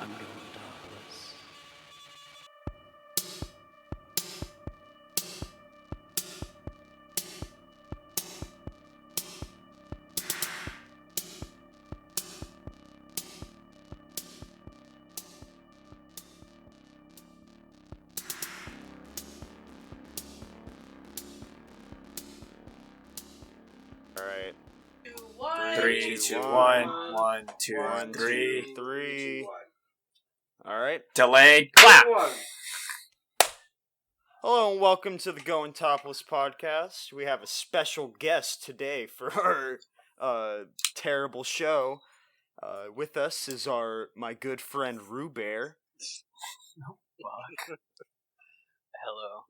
I'm going topless. Alright. 3, 2, 1. 1, 2, 3. 3. Alright. Delayed. Clap. Hello and welcome to the Going Topless podcast. We have a special guest today for our terrible show. With us is my good friend Rubear. Hello.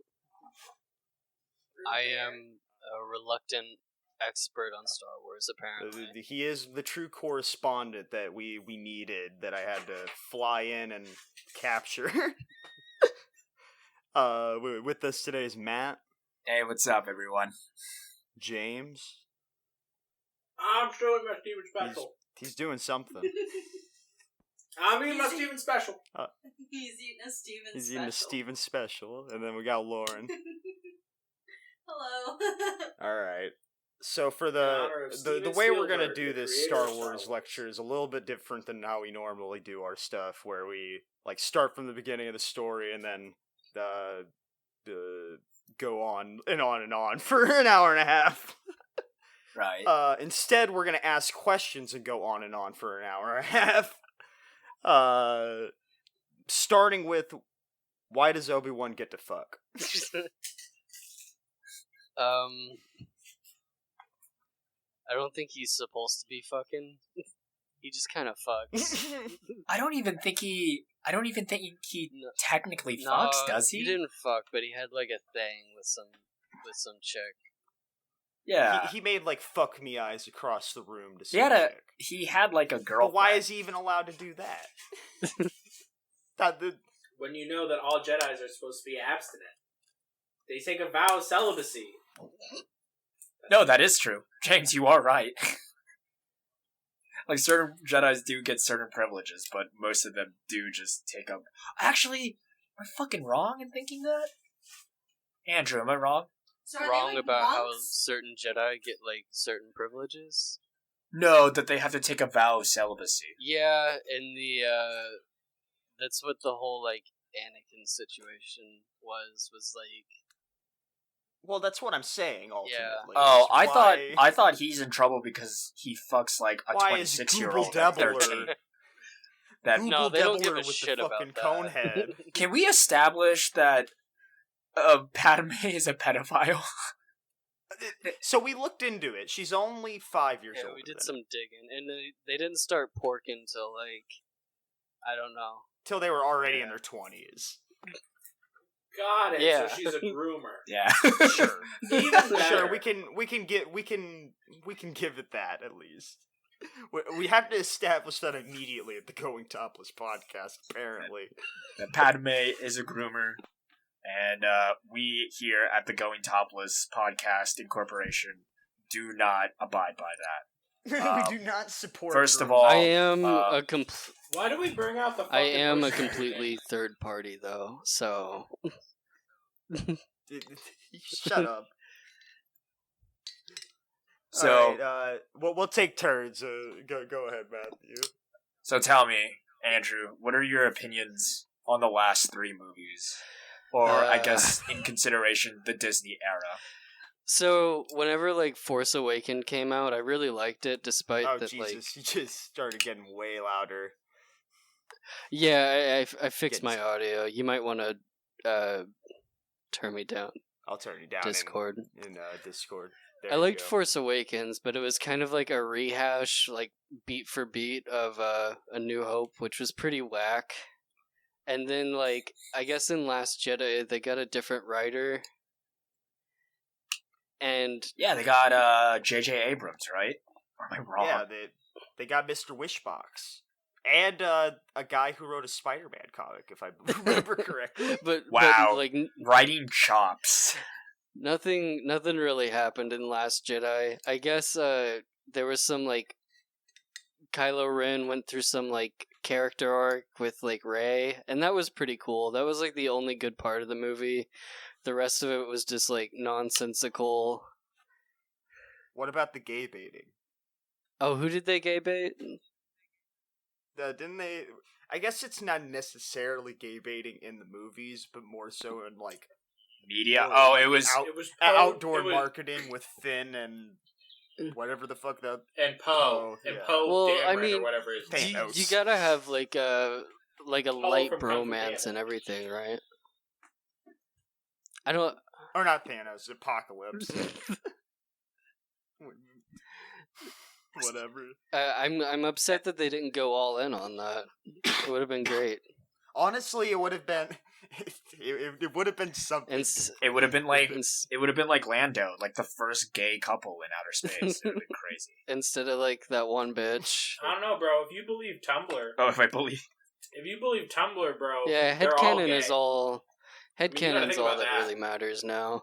I am a reluctant expert on Star Wars, apparently. He is the true correspondent that we needed, that I had to fly in and capture. With us today is Matt. Hey, what's up, everyone? James. I'm showing my Steven special. He's doing something. I'm eating my Steven special. He's eating a Steven special. He's eating a Steven special. And then we got Lauren. Hello. Alright. So for the way we're going to do this Star Wars lecture is a little bit different than how we normally do our stuff, where we start from the beginning of the story and then go on and on and on for an hour and a half. Right. Instead, we're going to ask questions and go on and on for an hour and a half. Starting with, why does Obi-Wan get to fuck? I don't think he's supposed to be fucking. He just kind of fucks. I don't even think he technically fucks, does he? He didn't fuck, but he had like a thing with some chick. Yeah. He made fuck me eyes across the room to see. He had like a girl. But why is he even allowed to do that? When you know that all Jedis are supposed to be abstinent, they take a vow of celibacy. No, that is true. James, you are right. Certain Jedis do get certain privileges, but most of them do just take up. Actually, am I fucking wrong in thinking that? Andrew, am I wrong? So Wrong about how certain Jedi get certain privileges? No, that they have to take a vow of celibacy. Yeah, and that's what the whole Anakin situation was Well, that's what I'm saying. Ultimately. Oh, I thought he's in trouble because he fucks a 26-year-old at 13. No, they don't give a with shit the about fucking that. cone head. Can we establish that Padme is a pedophile? So we looked into it. She's only 5 years old. Yeah, we did some digging, and they didn't start porking till I don't know. Till they were already in their 20s. Got it. Yeah. So she's a groomer. Yeah. Sure. Even better. Sure, we can give it that at least. We have to establish that immediately at the Going Topless podcast, apparently. That Padme is a groomer, and we here at the Going Topless podcast incorporation do not abide by that. We do not support. First of grooming. all, I am Why do we bring out the fucking I am a person? completely third party though, so Shut up. So, right, we'll take turns. Go ahead, Matthew. So tell me, Andrew, what are your opinions on the last 3 movies? Or, I guess, in consideration, the Disney era. So whenever Force Awakens came out, I really liked it, despite Oh that Jesus! You just started getting way louder. Yeah, I fixed my audio. You might want to turn me down. I'll turn you down. Discord. In Discord. There I you liked go. Force Awakens, but it was kind of like a rehash, beat for beat of A New Hope, which was pretty whack. And then, I guess in Last Jedi, they got a different writer. And Yeah, they got J.J. Abrams, right? Or am I wrong? Yeah, they got Mr. Wishbox. And a guy who wrote a Spider-Man comic, if I remember correctly. but Wow. but, Writing chops. nothing really happened in Last Jedi. I guess there was some Kylo Ren went through some character arc with like Rey, and that was pretty cool. That was like the only good part of the movie. The rest of it was just like nonsensical. What about the gay baiting? Oh, who did they gay bait? Didn't they? I guess it's not necessarily gay baiting in the movies, but more so in like Media. Oh, it was. It was outdoor it was, marketing with Finn and whatever the fuck that. and Poe yeah. Poe Well, I Dameron mean, or whatever his name Thanos. You gotta have like a light from Kung Fu bromance Panda. and everything, right? I don't. Or not Thanos, Apocalypse. Whatever. I'm upset that they didn't go all in on that. It would have been great. Honestly, it would have been. It would have been something. And s- It would have been like. ins- It would have been like Lando, like the first gay couple in outer space. It would have been crazy. instead of like that one bitch. I don't know, bro. If you believe Tumblr, Oh, if I believe. bro, Yeah, they're all headcanon gay. is all. I mean, you gotta Headcanon's think all about that that. really matters now.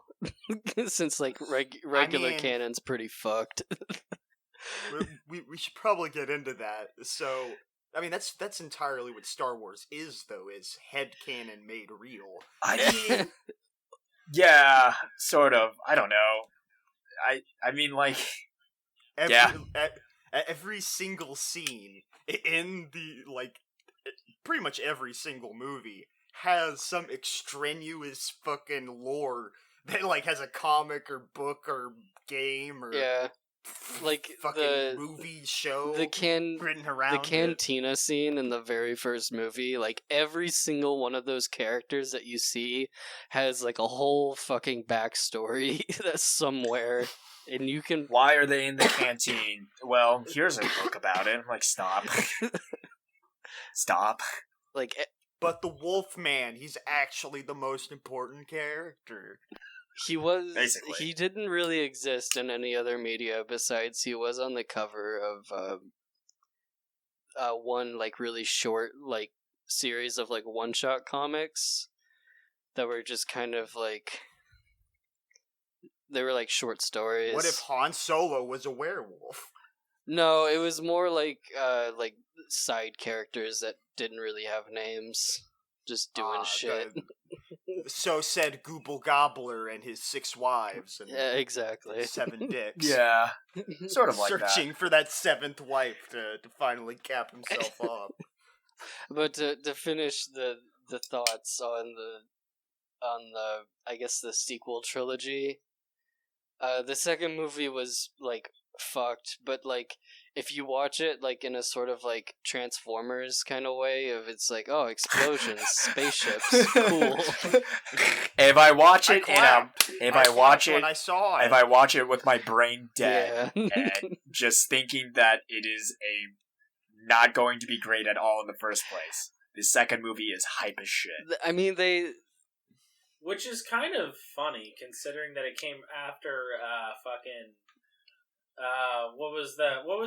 Since like regular mean- canon's pretty fucked. We should probably get into that. So, I mean, that's entirely what Star Wars is, though, is headcanon made real. I mean. Yeah, sort of. I don't know. I mean, like. Every, Yeah. Every single scene in the, like, pretty much every single movie has some extraneous fucking lore that, like, has a comic or book or game or Yeah, like fucking the movie show the written around the it. cantina scene in the very first movie, like every single one of those characters that you see has like a whole fucking backstory that's somewhere, and you can. Why are they in the canteen? Well, here's a book about it. I'm like, stop. Stop. Like But the Wolfman, he's actually the most important character. Basically. he didn't really exist in any other media besides he was on the cover of one like really short like series of like one shot comics that were just kind of like they were like short stories. What if Han Solo was a werewolf? No, it was more like side characters that didn't really have names, just doing shit. So said Gooble Gobbler and his 6 wives and Yeah, exactly. 7 dicks. Yeah. Sort of like that. Searching for that 7th wife to finally cap himself up. But to finish the thoughts on the I guess the sequel trilogy, the second movie was like fucked, but like if you watch it like in a sort of like Transformers kind of way of it's like, oh, explosions, spaceships, cool. If I watch it clapped. if I I watch clapped it when I saw it. if I watch it with my brain dead Yeah. and just thinking that it is a not going to be great at all in the first place. The second movie is hype as shit. I mean, Which is kind of funny considering that it came after fucking what was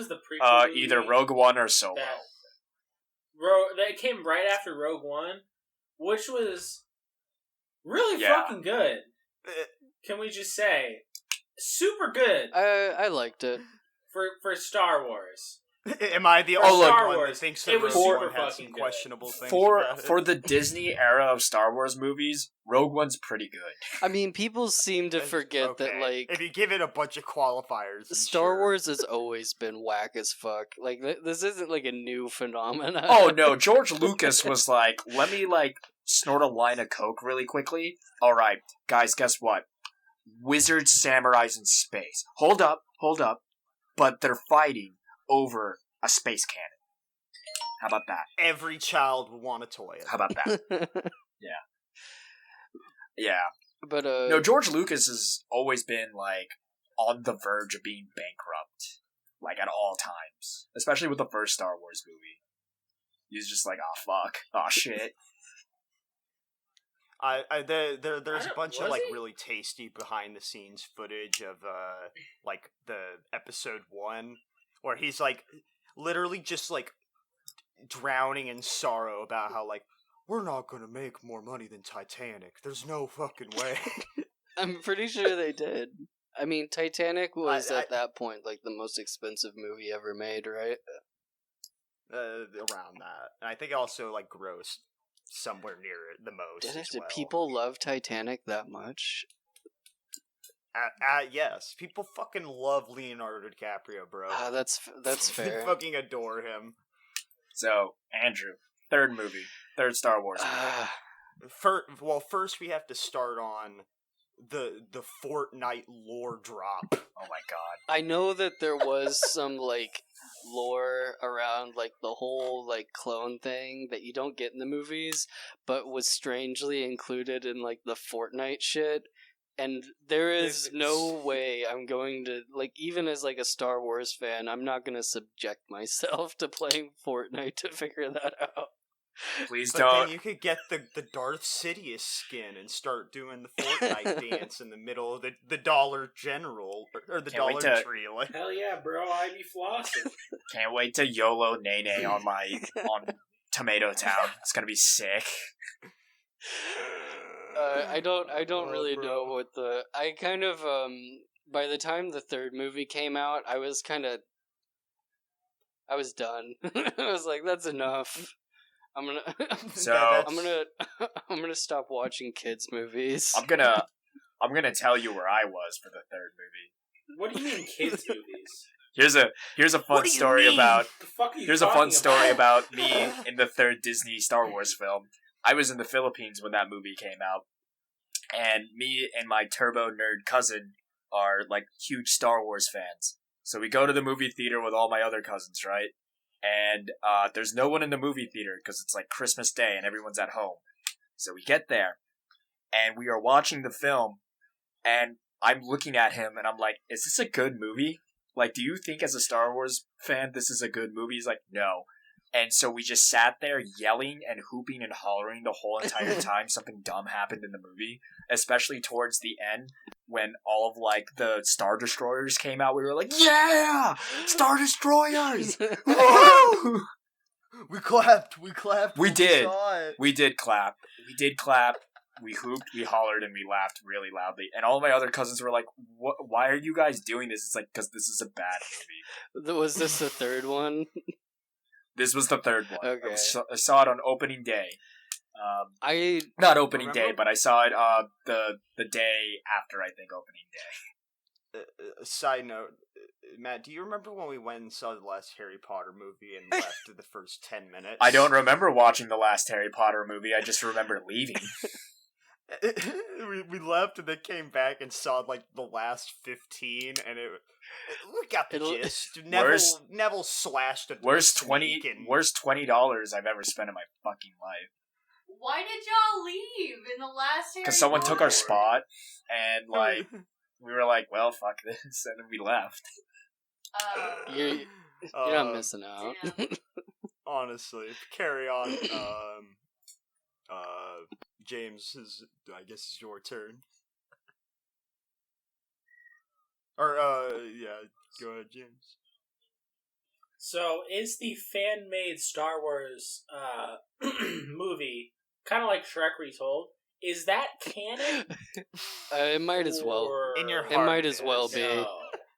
the prequel movie? Either Rogue One or Solo. That came right after Rogue One, which was really Yeah. fucking good. Can we just say super good I liked it. for Star Wars? Am I the Oh, only look. one Star that Wars, thinks it that was Rogue super One has fucking some good. questionable things For about it? for the Disney era of Star Wars movies, Rogue One's pretty good. I mean, people seem to forget that Okay. like if you give it a bunch of qualifiers, then Star sure. Wars has always been whack as fuck. Like this isn't like a new phenomenon. Oh no, George Lucas was like, let me like snort a line of coke really quickly. Alright, guys, guess what? Wizards, samurais in space. Hold up. But they're fighting over a space cannon. How about that? Every child would want a toy. How about that? Yeah. But No, George Lucas has always been like on the verge of being bankrupt, like at all times. Especially with the first Star Wars movie. He's just like, oh fuck, oh shit. There's a bunch of was like he? really tasty behind the scenes footage of like the episode 1 where he's like literally just like drowning in sorrow about how like we're not gonna make more money than Titanic. There's no fucking way. I'm pretty sure they did. I mean, Titanic was I- at that point like the most expensive movie ever made, right? around that. And I think also like gross somewhere near it the most. Did people love Titanic that much? Yes, people fucking love Leonardo DiCaprio, bro. That's fair. They fucking adore him. So, Andrew, third Star Wars movie. First we have to start on the Fortnite lore drop. Oh my god. I know that there was some like lore around like the whole like clone thing that you don't get in the movies, but was strangely included in like the Fortnite shit. And there is no way I'm going to, like, even as like a Star Wars fan, I'm not going to subject myself to playing Fortnite to figure that out. Please But don't. then you could get the Darth Sidious skin and start doing the Fortnite dance in the middle of the Dollar General or the Can't wait Dollar to- Tree. Like, Hell yeah, bro! I be flossing. Can't wait to YOLO Nene on Tomato Town. It's gonna be sick. I don't really bro. know what I kind of, by the time the third movie came out, I was done. I was like, that's enough. I'm gonna stop watching kids movies. I'm gonna tell you where I was for the third movie. What do you mean kids movies? Here's a fun story about The fuck are you here's a talking fun story about? about me in the third Disney Star Wars film. I was in the Philippines when that movie came out, and me and my turbo nerd cousin are like huge Star Wars fans. So we go to the movie theater with all my other cousins, right? And there's no one in the movie theater because it's like Christmas Day and everyone's at home. So we get there, and we are watching the film, and I'm looking at him, and I'm like, is this a good movie? Like, do you think as a Star Wars fan this is a good movie? He's like, no. And so we just sat there yelling and hooping and hollering the whole entire time something dumb happened in the movie, especially towards the end when all of like the Star Destroyers came out. We were like, yeah! Star Destroyers! Woo! we clapped. We did. saw it. We did clap. We hooped, we hollered, and we laughed really loudly. And all of my other cousins were like, why are you guys doing this? It's like, because this is a bad movie. Was this the third one? This was the third one. Okay. I saw it on opening day. Not opening day, but I saw it the day after, I think, opening day. Side note, Matt, do you remember when we went and saw the last Harry Potter movie and left in the first 10 minutes? I don't remember watching the last Harry Potter movie. I just remember leaving. we left and then came back and saw like the last 15, and we got the gist. Neville slashed a worst $20 $20 I've ever spent in my fucking life. Why did y'all leave in the last Harry Because someone took our Potter? spot, and like we were like, well, fuck this, and then we left. You're not missing out. Yeah. Honestly, carry on. James, I guess it's your turn. Or yeah, go ahead, James. So, is the fan-made Star Wars movie kind of like Shrek Retold? Is that canon? It might as well. In your It heart, might as well is. be. No.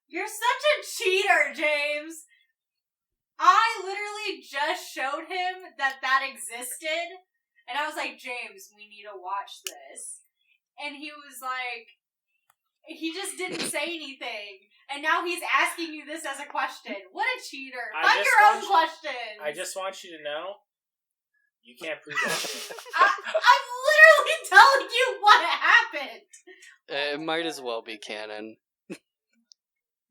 You're such a cheater, James! I literally just showed him that existed, and I was like, James, we need to watch this. And he was like, he just didn't say anything. And now he's asking you this as a question. What a cheater. Find your own questions. I just want you to know, you can't prove that shit. I'm literally telling you what happened. It might as well be canon.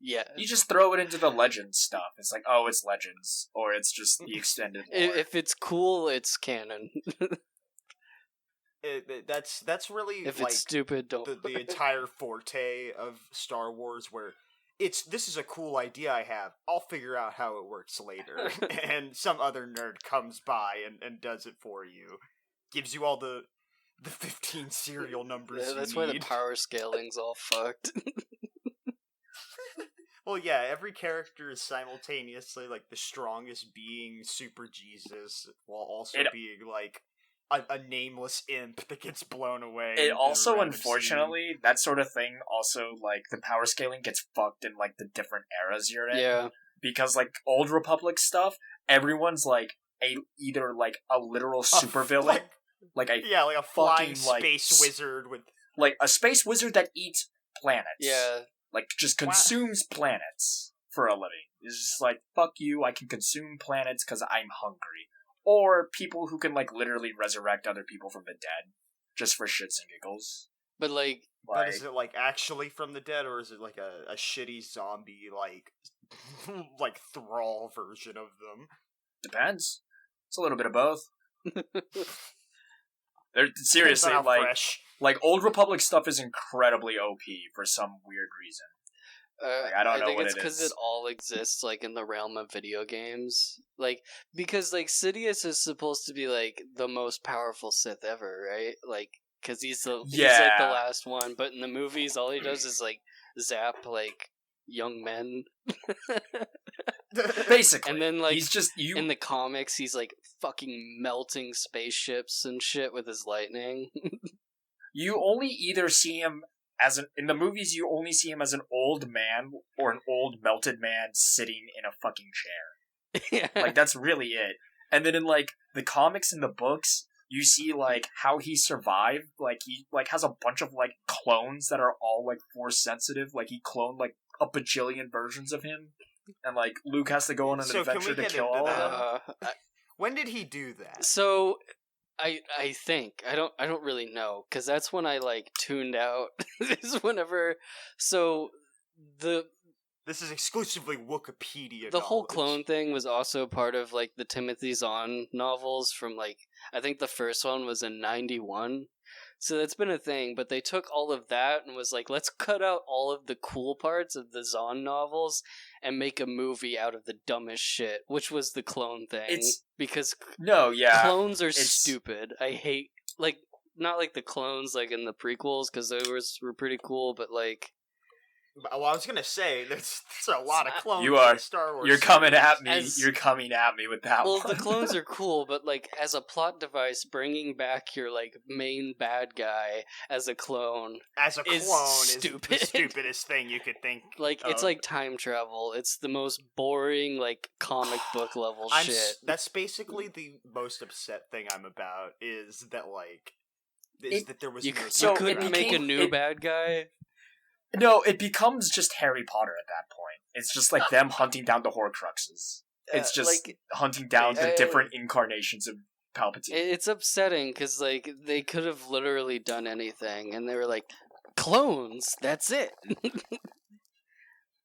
Yeah. You just throw it into the Legends stuff. It's like, oh, it's Legends, or it's just the extended lore. If it's cool, it's canon. That's really If like it's stupid, don't. the entire forte of Star Wars, where this is a cool idea I have. I'll figure out how it works later, and some other nerd comes by and does it for you, gives you all the 15 serial numbers. Yeah, that's you why the need. power scaling's all fucked. Well, yeah, every character is simultaneously like the strongest being, Super Jesus, while also being like a nameless imp that gets blown away. It in a also, random unfortunately, that sort of thing also, like, the power scaling gets fucked in, like, the different eras you're in. Yeah. Because, like, Old Republic stuff everyone's like either like a literal supervillain, like a like a flying fucking, like, space wizard with like a space wizard that eats planets. Yeah. Like just consumes planets for a living. It's just like, fuck you, I can consume planets because I'm hungry. Or people who can like literally resurrect other people from the dead just for shits and giggles. But like, But is it like actually from the dead, or is it like a shitty zombie like like thrall version of them? Depends. It's a little bit of both. They're Depends seriously on how fresh. like Old Republic stuff is incredibly OP for some weird reason. I don't know think what it's it is. because it all exists like in the realm of video games. Like because like Sidious is supposed to be like the most powerful Sith ever, right? Like because he's like the last one, but in the movies, all he does is like zap like young men. Basically, and then like he's just in the comics, he's like fucking melting spaceships and shit with his lightning. You only either see him in the movies, you only see him as an old man or an old melted man sitting in a fucking chair. Yeah. Like, that's really it. And then in, like, the comics and the books, you see, like, how he survived. Like, he, like, has a bunch of, like, clones that are all, like, force sensitive. Like, he cloned, like, a bajillion versions of him. And, like, Luke has to go on an adventure to kill all of them. When did he do that? So... I think I don't really know because that's when I like tuned out. Is whenever this is exclusively Wikipedia. The whole knowledge. clone thing was also part of like the Timothy Zahn novels from like I think the first one was in 91. So that's been a thing, but they took all of that and was like, let's cut out all of the cool parts of the Zahn novels and make a movie out of the dumbest shit, which was the clone thing. Because clones are stupid. I hate, like, not like the clones like in the prequels, because those were pretty cool, but like... Well, I was gonna say, there's a lot of clones in Star Wars. You're coming at me. You're coming at me with that one. Well, the clones are cool, but like as a plot device, bringing back your like main bad guy as a clone is stupid. Is the stupidest thing you could think. Like it's like time travel. It's the most boring like comic book level shit. That's basically the most upset thing I'm about. Is that like that there was you couldn't make a new bad guy. No, it becomes just Harry Potter at that point. It's just like them hunting down the Horcruxes. It's just like, hunting down the different incarnations of Palpatine. It's upsetting because like they could have literally done anything, and they were like, "Clones, that's it."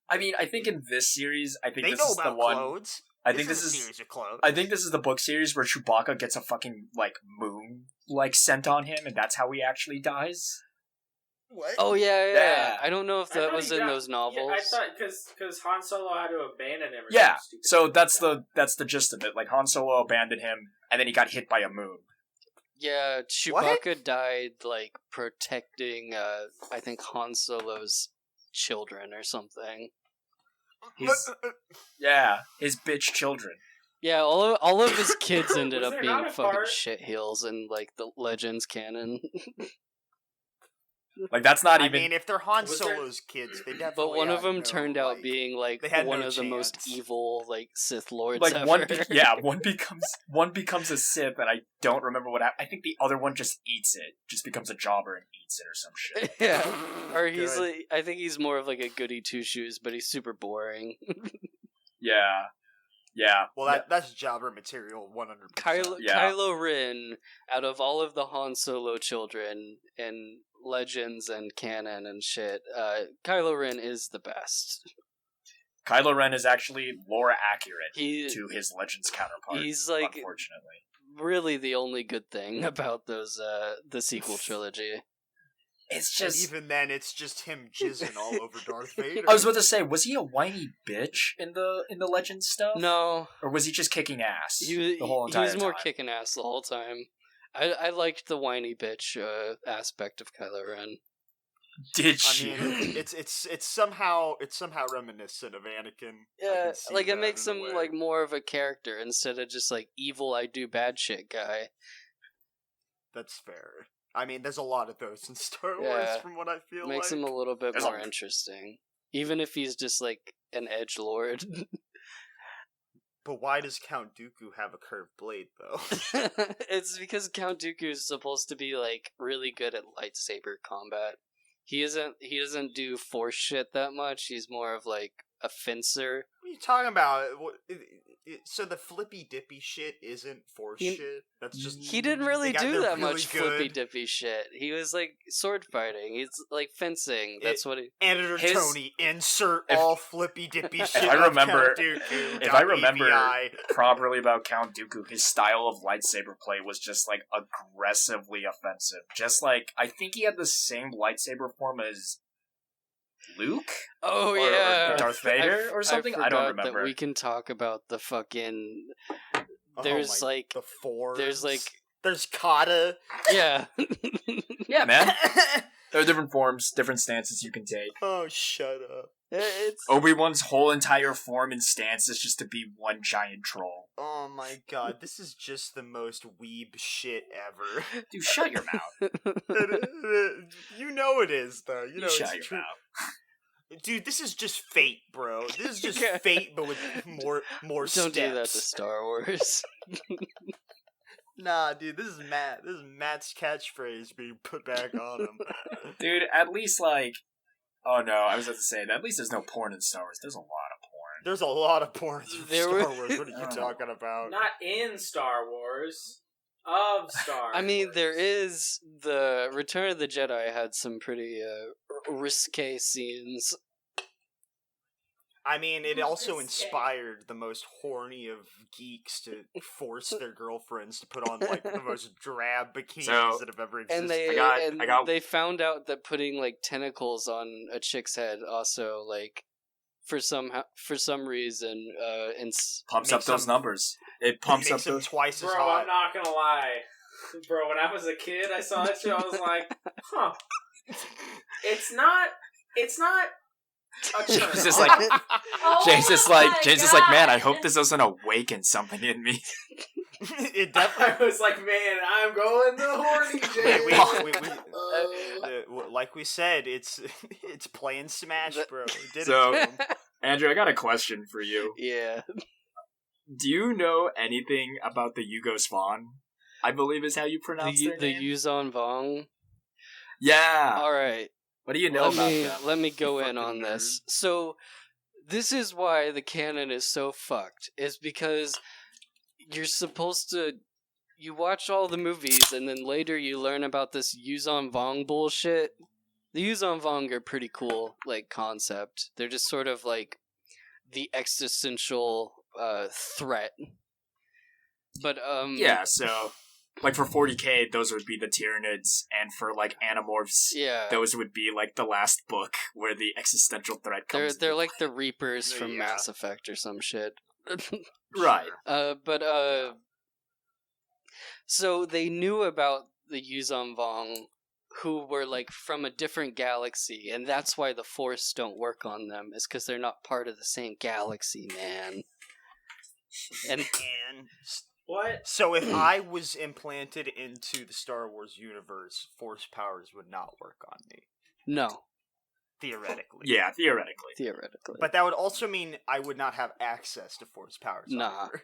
I mean, I think in this series, I think they this know is about the one. Clones. I think this is a series of clones. I think this is the book series where Chewbacca gets a fucking like moon like sent on him, and that's how he actually dies. What? Oh yeah. I don't know if that was in those novels. Yeah, I thought because Han Solo had to abandon him. Yeah, so that's the gist of it. Like Han Solo abandoned him, and then he got hit by a moon. Yeah, Chewbacca died like protecting, I think Han Solo's children or something. His bitch children. Yeah, all of his kids ended up being fucking shitheels in like the Legends canon. Like that's not even. I mean, if they're Han Solo's kids, they definitely. But one of them turned out being like one of the most evil like Sith lords. Like ever. one becomes a Sith, and I don't remember what happened. I think the other one just eats it, just becomes a jobber and eats it or some shit. Yeah, or he's like, I think he's more of like a goody two shoes, but he's super boring. Yeah. Well, that's jobber material, 100%. Kylo Ren, out of all of the Han Solo children in Legends and canon and shit, Kylo Ren is the best. Kylo Ren is actually lore accurate to his Legends counterpart. He's like, unfortunately, really the only good thing about those the sequel trilogy. It's just even then, it's just him jizzing all over Darth Vader. I was about to say, was he a whiny bitch in the Legends stuff? No, or was he just kicking ass the whole entire time? He was more kicking ass the whole time. I liked the whiny bitch aspect of Kylo Ren. Did you? I mean, it's somehow reminiscent of Anakin. Yeah, like it makes him like more of a character instead of just like evil I do bad shit guy. That's fair. I mean, there's a lot of those in Star Wars, from what I feel makes him a little bit more interesting, even if he's just like an edgelord. But why does Count Dooku have a curved blade, though? It's because Count Dooku is supposed to be like really good at lightsaber combat. He doesn't do force shit that much. He's more of like a fencer. What are you talking about? So the flippy dippy shit isn't force He- shit? That's just... He didn't really They got- do they're that really much good. flippy dippy shit. He was like sword fighting. He's like fencing. That's what he. Editor His- Tony, insert if- all flippy dippy shit I of remember- Count Dooku. if I remember- .avi. Properly about Count Dooku, his style of lightsaber play was just like aggressively offensive. Just like I think he had the same lightsaber form as Luke Oh or yeah, Darth Vader or something. I don't forgot remember. That we can talk about the fucking. Oh There's my- like the forms. There's kata. yeah. Yeah, man. There are different forms, different stances you can take. Oh, shut up. It's Obi-Wan's whole entire form and stance is just to be one giant troll. Oh my god, this is just the most weeb shit ever. Dude, shut your mouth. You know it is, though. You know Shut it's your true. mouth. Dude, this is just fate, bro. This is just Yeah. fate, but with more don't steps. do that to Star Wars. Nah, dude, this is Matt. This is Matt's catchphrase being put back on him. Dude, at least like... Oh no, I was about to say, at least there's no porn in Star Wars. There's a lot of porn. There's a lot of porn in There Star were- Wars. What are you talking about? Not in Star Wars. Of Star I mean, Wars. there is the Return of the Jedi had some pretty risque scenes. I mean, it also Risque. inspired the most horny of geeks to force their girlfriends to put on like the most drab bikinis So- that have ever existed. And they I got- they found out that putting like tentacles on a chick's head also like for some reason Pumps up Makes those them- numbers. It pumps up makes them those... twice as Bro, hot. I'm not gonna lie. Bro, when I was a kid, I saw that shit, I was like, huh. It's not a turn James is on. like- Oh James is my like, man, I God. hope this doesn't awaken something in me. It definitely. I was like, man, I'm going the horny James. Like we said, it's playing Smash, The- bro. It did So- it to him. Andrew, I got a question for you. yeah. Do you know anything about the Yugo Spawn? I believe is how you pronounce The their name. Yuzon Vong. Yeah. All right. What do you know about them? Let me go You in on fucking this. So this is why the canon is so fucked. Is because you're supposed to you watch all the movies and then later you learn about this Yuzon Vong bullshit. The Yuzon Vong are pretty cool like concept. They're just sort of like the existential threat. But Yeah, so like for 40k, those would be the Tyranids, and for like Animorphs, yeah. those would be like the last book where the existential threat They're comes. they're like the Reapers from Yeah. Mass Effect or some shit. right. So they knew about the Yuzon Vong, who were like from a different galaxy, and that's why the Force don't work on them. Is because they're not part of the same galaxy, man. And And What? so if I was implanted into the Star Wars universe, Force powers would not work on me, no, theoretically. Yeah, theoretically. theoretically, But that would also mean I would not have access to Force powers. Nah. either.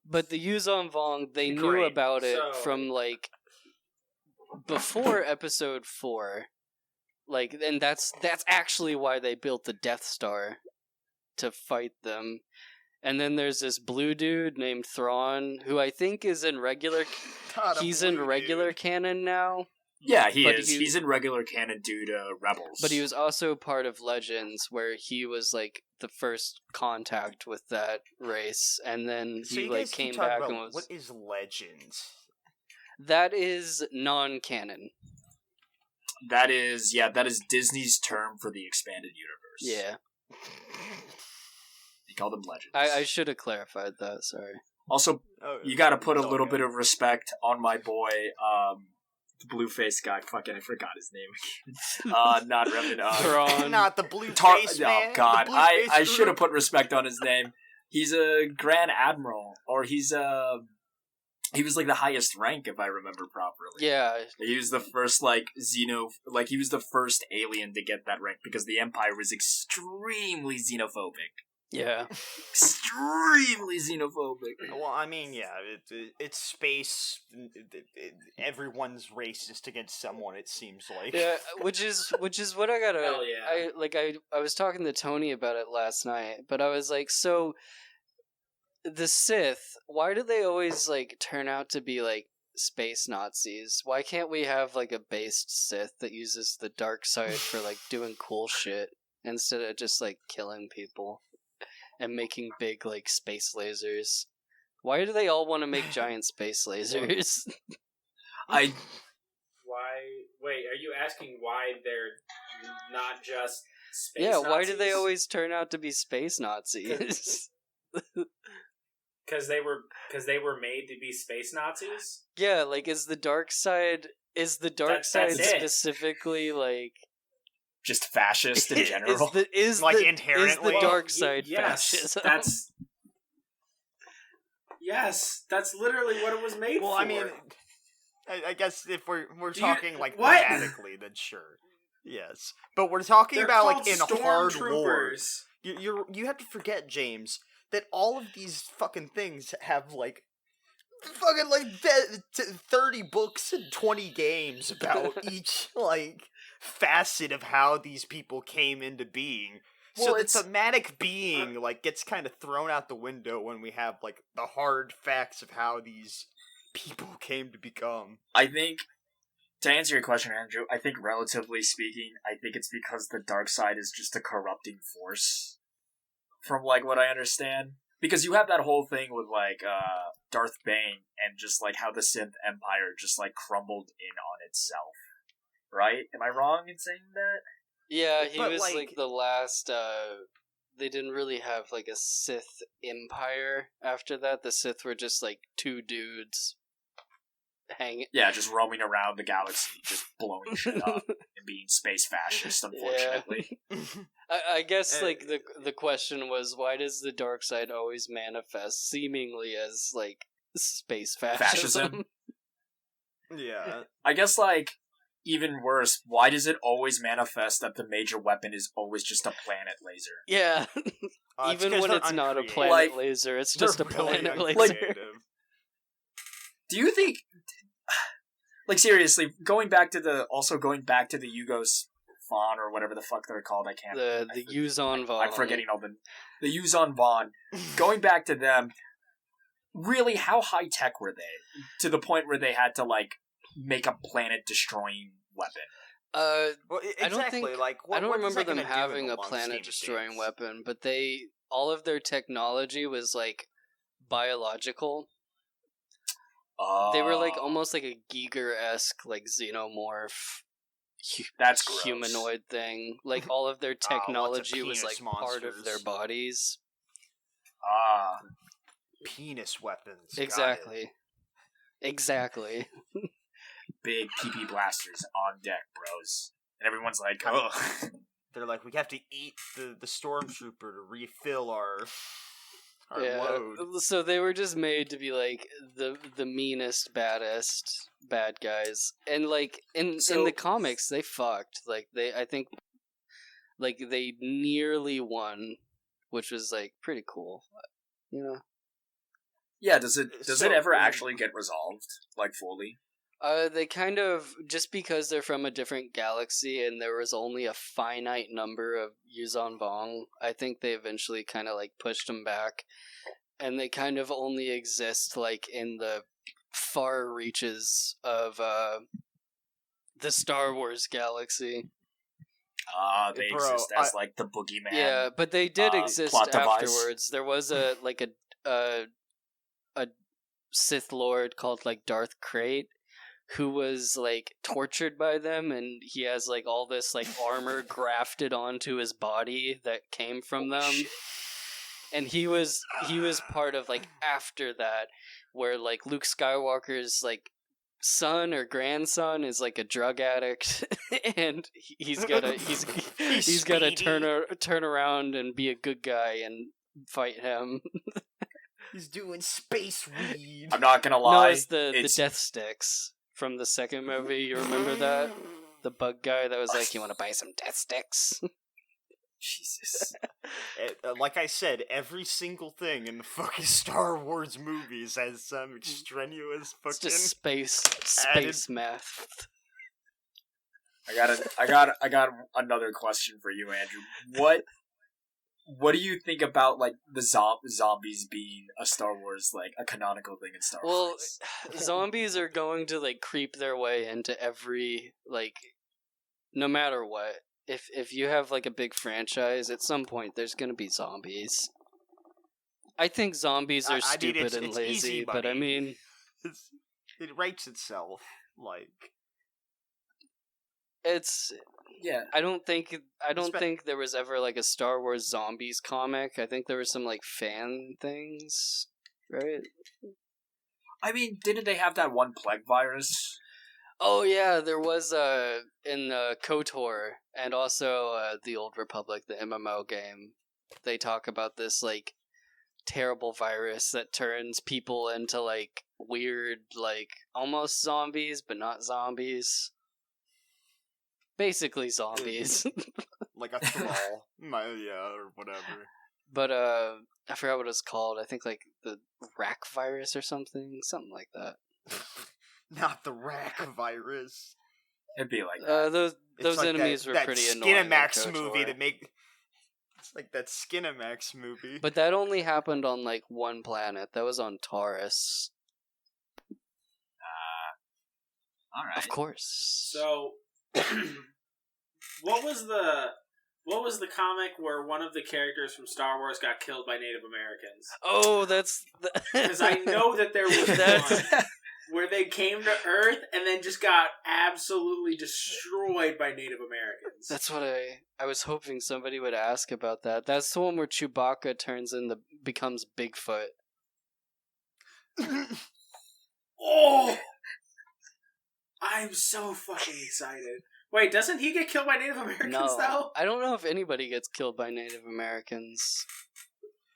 but the Yuzon Vong, they knew Great. about it So- from like before Episode 4. Like, and that's actually why they built the Death Star to fight them. And then there's this blue dude named Thrawn, who I think is in regular. God, I'm He's in blue, regular dude. canon now, Yeah, he But is. he- He's in regular canon due to Rebels. but he was also part of Legends, where he was like the first contact with that race, and then So he you like guys keep came talking back about and was. what is Legends? That is non-canon. That is Disney's term for the expanded universe. Yeah, They call them legends. I should have clarified that. Sorry. Also, Oh, you gotta put a it's all little good. bit of respect on my boy, the blue-faced guy. Fucking, I forgot his name. Not Revan. Thrawn. Not the blue Tar- face man. Oh God, The blue-faced I should have group. put respect on his name. He's a Grand Admiral, or he was like the highest rank if I remember properly. Yeah, He was the first he was the first alien to get that rank because the Empire was extremely xenophobic. Yeah. Extremely xenophobic. Well, I mean, yeah, it's space. Everyone's racist against someone. It seems like. Yeah, which is what I gotta. Hell yeah. I was talking to Tony about it last night, but I was like, so the Sith, why do they always like turn out to be like space Nazis? Why can't we have like a based Sith that uses the dark side for like doing cool shit instead of just like killing people and making big like space lasers? Why do they all want to make giant space lasers? I Why? Wait, are you asking why they're not just space Yeah, Nazis? why do they always turn out to be space Nazis? Because they were made to be space Nazis? Yeah, like is the dark side That's it. specifically like just fascist in general. is Like, the inherently? dark side yes, fascism? that's literally what it was made for. Well, I mean, I guess if we're Do you- talking like what? thematically, then sure, yes. But we're talking They're about called like in hard war. stormtroopers. You have to forget, James, that all of these fucking things have like fucking like 30 books and 20 games about each like facet of how these people came into being. Well, So the it's- thematic being like gets kind of thrown out the window when we have like the hard facts of how these people came to become. I think, to answer your question, Andrew, I think relatively speaking, I think it's because the dark side is just a corrupting force, from like what I understand. Because you have that whole thing with like Darth Bane and just like how the Sith Empire just like crumbled in on itself. Right? Am I wrong in saying that? Yeah, he But, was like- like the last they didn't really have like a Sith empire after that. The Sith were just like two dudes hanging. Yeah, just roaming around the galaxy, just blowing shit up and being space fascist, unfortunately. I guess Uh, like the question was, why does the dark side always manifest seemingly as like space fascism? Yeah. I guess, like, even worse, why does it always manifest that the major weapon is always just a planet laser? Yeah, It's even 'cause when they're it's not a uncreative. planet Like, laser, it's They're just a really planet laser. uncreative. Do you think, like, seriously, going back to the Yugos Vaughn or whatever the fuck they're called, I can't. the Yuzon Vaughn. I'm forgetting all the Yuzon Vaughn. Going back to them, really, how high tech were they? To the point where they had to, like, make a planet destroying weapon. Well, I don't exactly. think like, I don't what is remember that them gonna do in having the a long scheme planet of destroying things? weapon, but all of their technology was like biological. They were like almost like a Giga-esque like xenomorph That's gross. humanoid thing. Like all of their lots of technology was like penis part of their monsters. bodies. Penis weapons. got it. Exactly. Big PP blasters on deck, bros. And everyone's like, oh. They're like, we have to eat the stormtrooper to refill our Yeah. load. So they were just made to be like the meanest, baddest bad guys, and like in the comics they fucked. Like I think like they nearly won, which was like pretty cool. You know. Yeah, does it So- ever actually get resolved, like, fully? They kind of, just because they're from a different galaxy and there was only a finite number of Yuzon Vong, I think they eventually kind of like pushed them back, and they kind of only exist like in the far reaches of the Star Wars galaxy. They Bro, exist as, like, the boogeyman. Yeah, but they did exist plot device. afterwards. There was a Sith Lord called like Darth Krayt, who was like tortured by them, and he has like all this like armor grafted onto his body that came from them. Shit. And he was part of like after that, where like Luke Skywalker's like son or grandson is like a drug addict, and he's gotta turn around and be a good guy and fight him. He's doing space weed. I'm not gonna No, lie. it's the Death Sticks from the second movie. You remember that? The bug guy that was like, "You want to buy some Death Sticks?" Jesus. Like I said, every single thing in the fucking Star Wars movies has some extraneous It's fucking. just space added- math. I got another question for you, Andrew. What do you think about like the zombies being a Star Wars, like a canonical thing in Star Well, Wars? zombies are going to like creep their way into every like, no matter what. If you have like a big franchise, at some point there's gonna be zombies. I think zombies are stupid and it's lazy, easy, but I buddy. mean, It writes itself. Like it's. Yeah. I don't think there was ever like a Star Wars zombies comic. I think there were some like fan things, right? I mean, didn't they have that one plague virus? Oh yeah, there was in KOTOR and also the Old Republic, the MMO game. They talk about this like terrible virus that turns people into like weird, like almost zombies but not zombies. Basically zombies. like a thrall. Or whatever. But I forgot what it's called. I think like the rack virus or something like that. Not the rack virus. It'd be like that. Those like enemies that, were that pretty annoying. Skinamax in movie KOTOR. to make. It's like that Skinamax movie. But that only happened on like one planet. That was on Taurus. All right. Of course. So, what was the comic where one of the characters from Star Wars got killed by Native Americans? Oh, that's Because I know that there was That's- one where they came to Earth and then just got absolutely destroyed by Native Americans. That's what I was hoping somebody would ask about that. That's the one where Chewbacca becomes Bigfoot. Oh! I'm so fucking excited. Wait, doesn't he get killed by Native Americans, No, though? I don't know if anybody gets killed by Native Americans.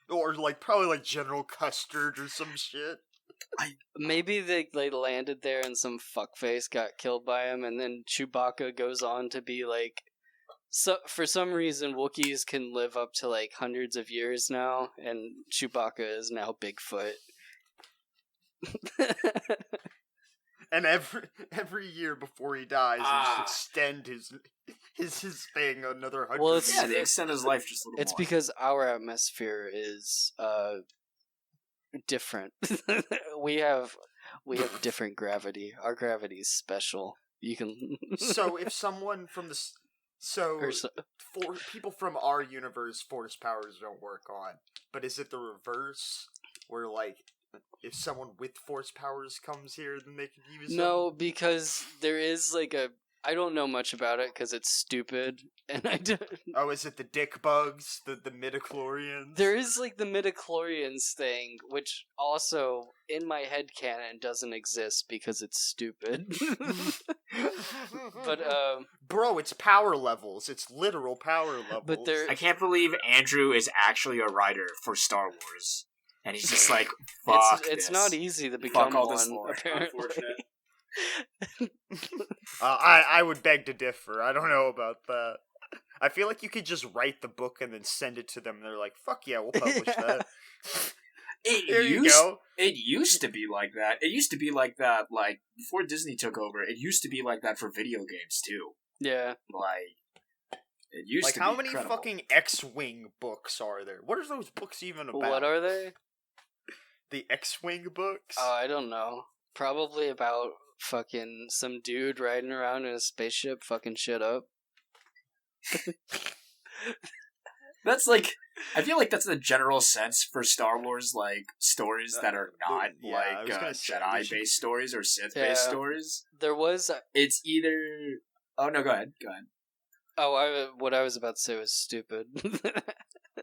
Or like probably like General Custard or some shit. Maybe they landed there and some fuckface got killed by him, and then Chewbacca goes on to be like. So for some reason, Wookiees can live up to like hundreds of years now, and Chewbacca is now Bigfoot. And every year before he dies, he just extend his thing another 100 Well, it's- Yeah, years. they extend his life just a little It's more. because our atmosphere is different. we have different gravity. Our gravity is special. You can So if someone from the or so- for people from our universe, force powers don't work on. But is it the reverse, where like if someone with force powers comes here, then they can use them? No, because there is like I don't know much about it because it's stupid, and I don't. Oh, is it the dick bugs, the midichlorians? There is like the midichlorians thing, which also in my headcanon doesn't exist because it's stupid. But bro, it's power levels. It's literal power levels. But there- I can't believe Andrew is actually a writer for Star Wars, and he's just like, "Fuck it's this." not easy to become all this one. lore. Apparently. Unfortunate. I would beg to differ. I don't know about that. I feel like you could just write the book and then send it to them, and they're like, "Fuck yeah, we'll publish that." Here you go. It used to be like that. It used to be like that, like, before Disney took over. It used to be like that for video games, too. Yeah. Like, it used Like, to be how many incredible. fucking X-Wing books are there? What are those books even about? What are they? The X-Wing books? Oh, I don't know. Probably about fucking some dude riding around in a spaceship fucking shit up. That's like, I feel like that's the general sense for Star Wars, like, stories that are not, yeah, I was like, gonna say, Jedi-based stories or Sith-based Yeah. stories. There was... It's either... Oh, no, go ahead. what I was about to say was stupid.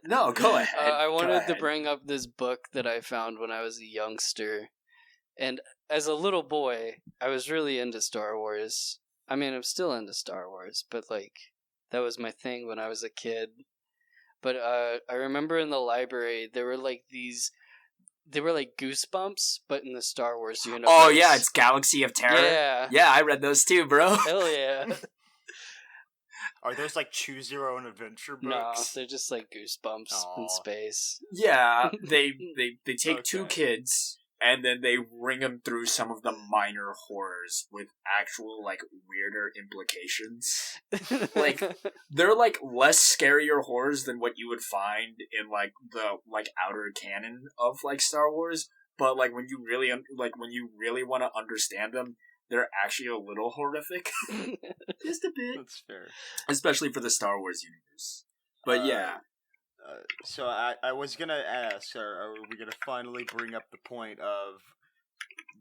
No, go ahead. I Go wanted to ahead. bring up this book that I found when I was a youngster. And as a little boy, I was really into Star Wars. I mean, I'm still into Star Wars, but, like, that was my thing when I was a kid. But I remember in the library, there were, like, they were, like, Goosebumps, but in the Star Wars universe. Oh, yeah, it's Galaxy of Terror. Yeah. Yeah, I read those too, bro. Hell yeah. Are those like choose your own adventure No, books? they're just like Goosebumps in Aw. space. Yeah, they take two Okay. kids and then they ring them through some of the minor horrors with actual like weirder implications. Like, they're like less scarier horrors than what you would find in like the like outer canon of like Star Wars. But like when you really want to understand them, they're actually a little horrific, just a bit, That's fair. especially for the Star Wars universe. But yeah. So I was gonna ask, are we gonna finally bring up the point of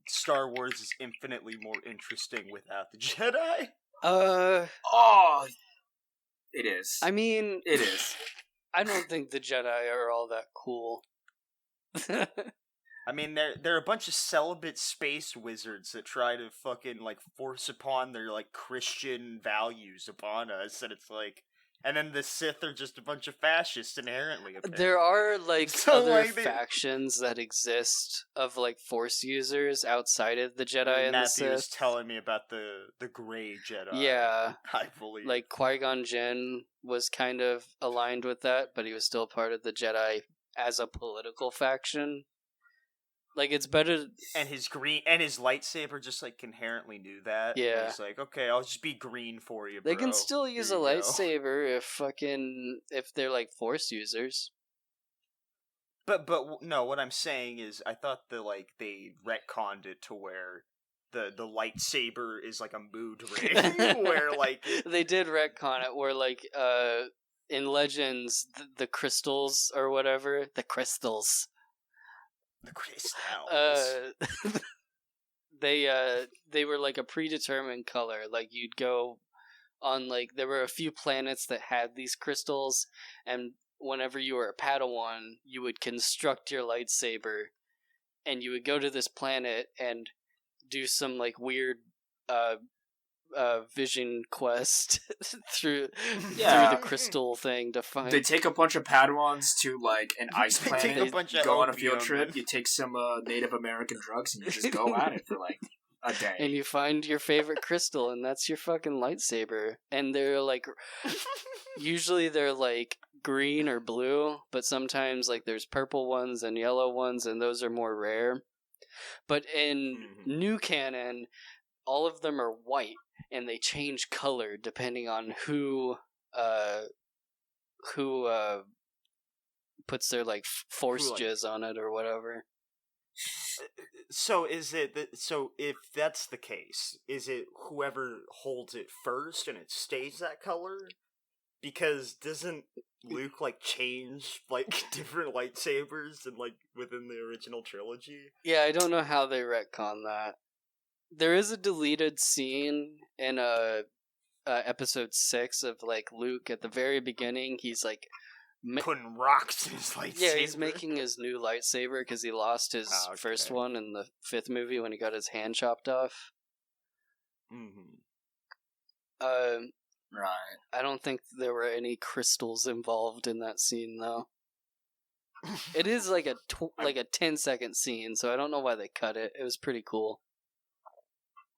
Star Wars is infinitely more interesting without the Jedi? Oh, it is. I mean, It is. I don't think the Jedi are all that cool. I mean, they're a bunch of celibate space wizards that try to fucking like force upon their like Christian values upon us, and it's like, and then the Sith are just a bunch of fascists inherently. Apparently. There are like So, other like, they- factions that exist of like Force users outside of the Jedi and the Matthew was Sith. telling me about the Gray Jedi. Yeah, I believe. like Qui-Gon Jinn was kind of aligned with that, but he was still part of the Jedi as a political faction. Like, it's better. and his lightsaber just like inherently knew that. Yeah. He's like, okay, I'll just be green for you, bro. They can still use a Here you go. lightsaber if they're like Force users. But no, what I'm saying is, I thought they retconned it to where the lightsaber is like a mood ring, where like They did retcon it where like in Legends the crystals or whatever, the crystals. the crystals. They were like a predetermined color. Like you'd go on like there were a few planets that had these crystals, and whenever you were a Padawan, you would construct your lightsaber, and you would go to this planet and do some like weird vision quest through the crystal thing to find. They take a bunch of Padawans to like an ice They planet. take a bunch of go on a field opium trip. and- You take some Native American drugs and you just go at it for like a day. and you find your favorite crystal, and that's your fucking lightsaber. And they're like, usually they're like green or blue, but sometimes like there's purple ones and yellow ones, and those are more rare. But in new canon, all of them are white, and they change color depending on who puts their like force jizz on it or whatever. So is it so if that's the case, is it whoever holds it first and it stays that color? Because doesn't Luke like change like different lightsabers and like within the original trilogy? Yeah, I don't know how they retcon that. There is a deleted scene in episode 6 of like Luke at the very beginning. He's like Putting rocks in his lightsaber. yeah, he's making his new lightsaber because he lost his Okay. first one in the 5th movie when he got his hand chopped off. Right. I don't think there were any crystals involved in that scene though. It is like a 10-second scene, so I don't know why they cut it. It was pretty cool.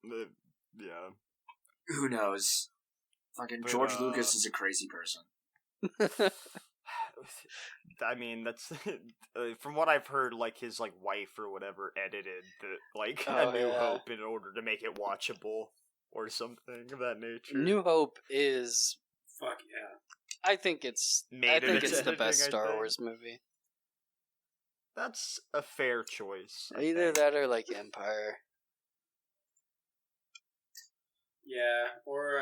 Yeah. Who knows? Fucking But, George Lucas is a crazy person. I mean, that's from what I've heard. Like his like wife or whatever edited the like Oh, A New yeah. Hope in order to make it watchable or something of that nature. New Hope is Fuck yeah. I think it's Made in the its best editing, I Star think. Wars movie. That's a fair choice. I Either think. that or like Empire. Yeah, or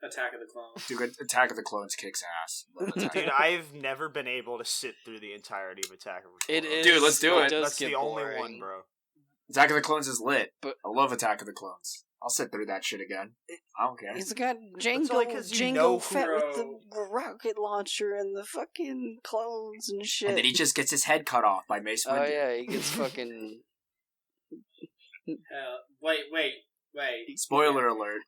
Attack of the Clones. Dude, Attack of the Clones kicks ass. Love Attack Dude, of I've never been able to sit through the entirety of Attack of the It Clones. is. Dude, let's do it. Does That's get the only boring. one, bro. Attack of the Clones is lit. But- I love Attack of the Clones. I'll sit through that shit again. I don't care. He's got only Django, 'cause you know who- Fett with the rocket launcher and the fucking clones and shit. And then he just gets his head cut off by Mace Windu. Oh yeah, he gets fucking. Wait. Spoiler alert.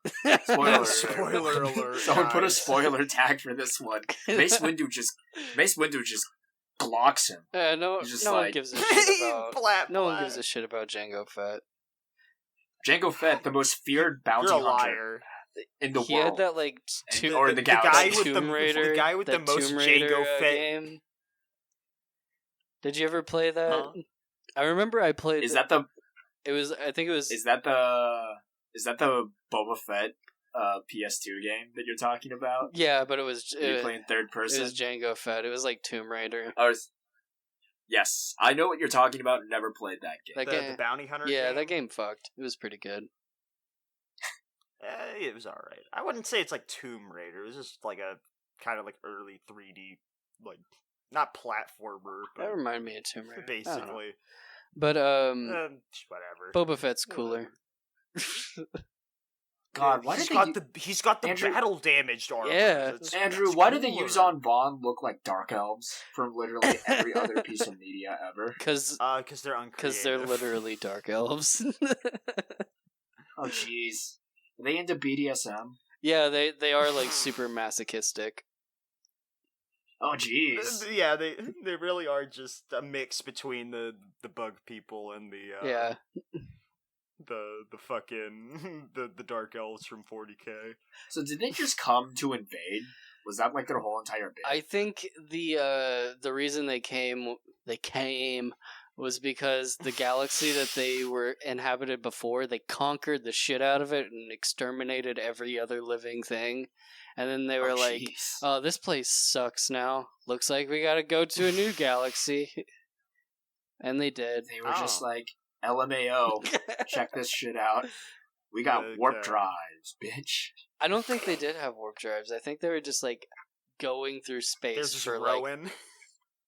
Spoiler alert. Spoiler alert. Someone put a guys. spoiler tag for this one. Mace Windu just glocks him. No, He's just no one like- gives a shit about. Blap, No one blap. gives a shit about Django Fett. Jango Fett, the most feared bounty You're a hunter. liar. in the he world. had that like Or in the galaxy. guy with Tomb Raider, the guy with the that most Tomb Raider, Django Fett. game. Did you ever play that? Huh? I remember I played. Is that the? It was. I think it was. Is that the Boba Fett PS2 game that you're talking about? Yeah, but it was. You're playing third It person. was Django Fett. It was like Tomb Raider. Yes, I know what you're talking about. Never played that game. That game. The bounty hunter. Yeah, game? that game fucked. It was pretty good. It was alright. I wouldn't say it's like Tomb Raider. It was just like a kind of like early 3D, like not platformer, but That reminded me of Tomb Raider. I don't know. basically. But Whatever. Boba Fett's cooler. God, why did he's got the Andrew- battle damaged armor. Yeah. Andrew, it's why do the cooler. Yuuzhan Vaughn look like dark elves from literally every other piece of media ever? Because they're uncreative. they're literally dark elves. Oh, jeez. Are they into BDSM? Yeah, they are like super masochistic. Oh, jeez. Yeah, they really are just a mix between the bug people and the Yeah. the fucking the dark elves from 40K. So did they just come to invade? Was that like their whole entire bit? I think the reason they came was because the galaxy that they were inhabited before, they conquered the shit out of it and exterminated every other living thing. And then they were like, jeez. "Oh, this place sucks now. Looks like we gotta go to a new galaxy." And they did. They were just like, LMAO, check this shit out. We got warp drives, bitch. I don't think they did have warp drives. I think they were just like going through They're space just for like rowing.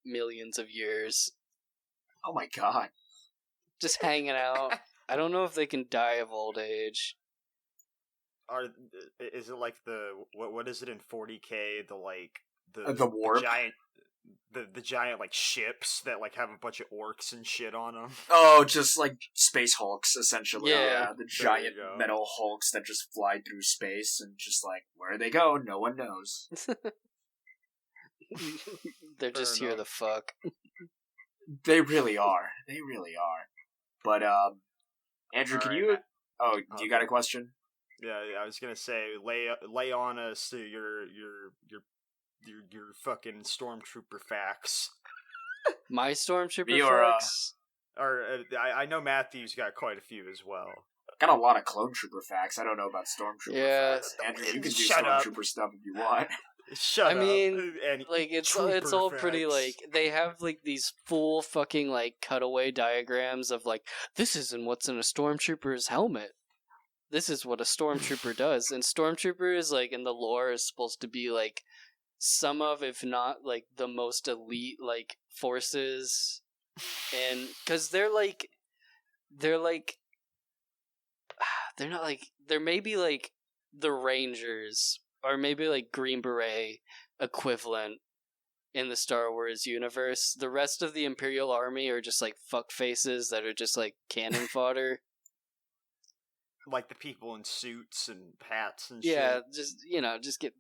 millions of years, Oh my god. just hanging out. I don't know if they can die of old age. Is it like what is it in 40K? The warp? The giant like ships that like have a bunch of orcs and shit on them. Oh, just like space hulks, essentially. Yeah. The giant you go. metal hulks that just fly through space and just like, where they go, no one knows. They're just Fair here enough. to fuck. They really are. They really are. But, Andrew, can Alright, you... Matt. Oh, do you got a Okay. question? Yeah, I was gonna say lay on us your fucking stormtrooper facts. My stormtrooper Me or, facts. Or I know Matthew's got quite a few as well. Got a lot of clone trooper facts. I don't know about stormtrooper Yeah. facts. Andrew, you can do Shut up. stormtrooper stuff if you want. Shut I up. mean, and Like it's trooper all pretty facts. like they have like these full fucking like cutaway diagrams of like this isn't what's in a stormtrooper's helmet. This is what a stormtrooper does, and stormtrooper is like in the lore is supposed to be like some of, if not like the most elite like forces, and because they're not like they're maybe like the Rangers or maybe like Green Beret equivalent in the Star Wars universe. The rest of the Imperial Army are just like fuck faces that are just like cannon fodder. like the people in suits and hats and Yeah, shit. just get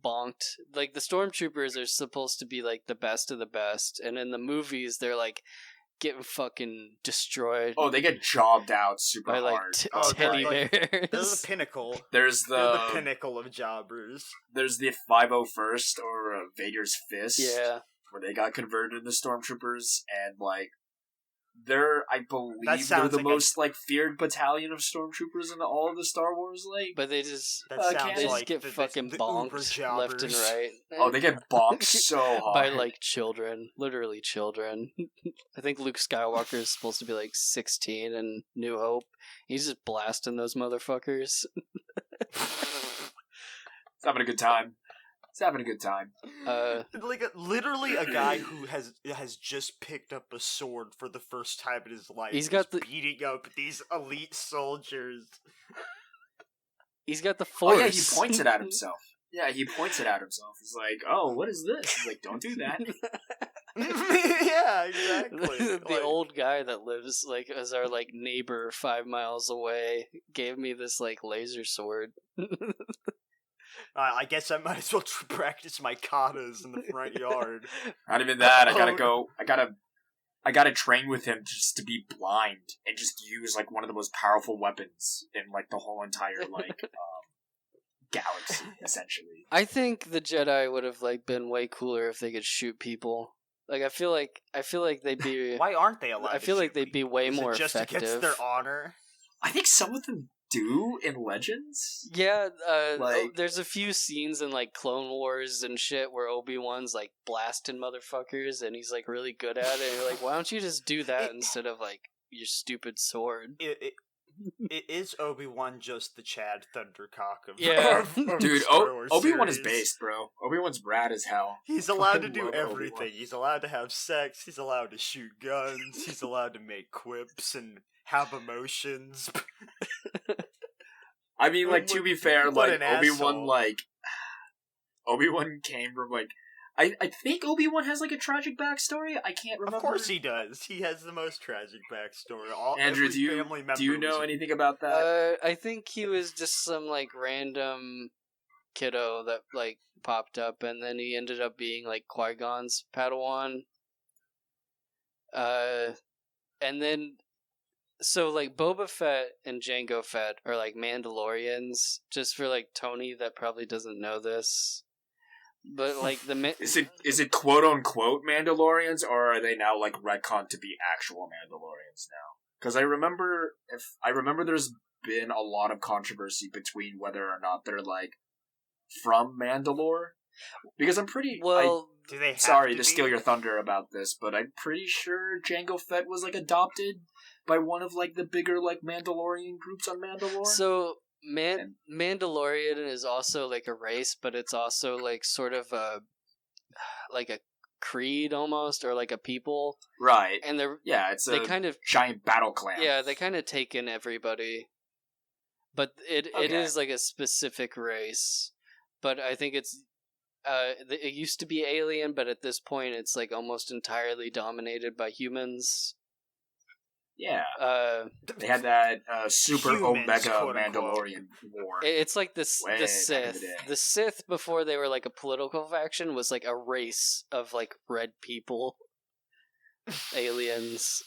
bonked. Like the stormtroopers are supposed to be like the best of the best, and in the movies they're like getting fucking destroyed Oh, they get jobbed out super by like hard. Oh, teddy like- bears. They're the pinnacle. There's They're the pinnacle of jobbers. There's the 501st or Vader's Fist, Yeah, where they got converted into stormtroopers, and like I believe That they're sounds the like a- most like feared battalion of stormtroopers in all of the Star Wars. Like, but they just That Okay. sounds they just like get the fucking Uber bonked left and jobbers. right. oh, they get bonked so hard by like children, literally children. I think Luke Skywalker is supposed to be like 16 in New Hope. He's just blasting those motherfuckers. He's having a good time. He's having a good time. Like literally a guy who has just picked up a sword for the first time in his life. He's got is the- beating up these elite soldiers. He's got the force. Oh yeah, he points it at himself. Yeah, he points it at himself. He's like, "Oh, what is this?" He's like, "Don't do that." Yeah, exactly. the Like, old guy that lives like as our like neighbor 5 miles away gave me this like laser sword. I guess I might as well practice my katas in the front yard. Not even that. I gotta Oh. go. I gotta train with him just to be blind and just use like one of the most powerful weapons in like the whole entire like galaxy, essentially. I think the Jedi would have like been way cooler if they could shoot people. Like I feel like they'd be. Why aren't they allowed? I feel to like shoot they'd be people? way Is more it just effective. against their honor? I think some of them do in Legends. Yeah, Like- there's a few scenes in like Clone Wars and shit where Obi-Wan's like blasting motherfuckers and he's like really good at it. And you're like, why don't you just do that instead of like your stupid sword? Is Obi-Wan just the Chad Thundercock of Yeah. of Dude, Star Wars Obi-Wan is series? based, bro. Obi-Wan's rad as hell. He's allowed to Fucking do love everything. Obi-Wan. He's allowed to have sex. He's allowed to shoot guns. He's allowed to make quips and have emotions. I mean, like, to be fair, What like, an Obi-Wan, asshole. like... Obi-Wan came from, like... I think Obi-Wan has, like, a tragic backstory? I can't remember. Of course he does. He has the most tragic backstory. Andrew, every family member do you know was- anything about that? I think he was just some like random kiddo that like popped up, and then he ended up being like Qui-Gon's Padawan. And then so like Boba Fett and Jango Fett are like Mandalorians. Just for like Tony that probably doesn't know this, but like Is it quote-unquote Mandalorians, or are they now, like, retconned to be actual Mandalorians now? Because I remember there's been a lot of controversy between whether or not they're, like, from Mandalore. Because I'm pretty... Do they have sorry to to be? steal your thunder about this, but I'm pretty sure Jango Fett was, like, adopted by one of, like, the bigger, like, Mandalorian groups on Mandalore. So Mandalorian is also like a race, but it's also like sort of a creed almost, or like a people. Right. And It's they a kind of giant battle clan. Yeah, they kind of take in everybody, but it Okay. is like a specific race. But I think it's it used to be alien, but at this point it's like almost entirely dominated by humans. Yeah. They had that super Humans, omega quote, unquote. Mandalorian war. It's like Way the back in the Sith. day. The Sith, before they were like a political faction, was like a race of like red people, aliens,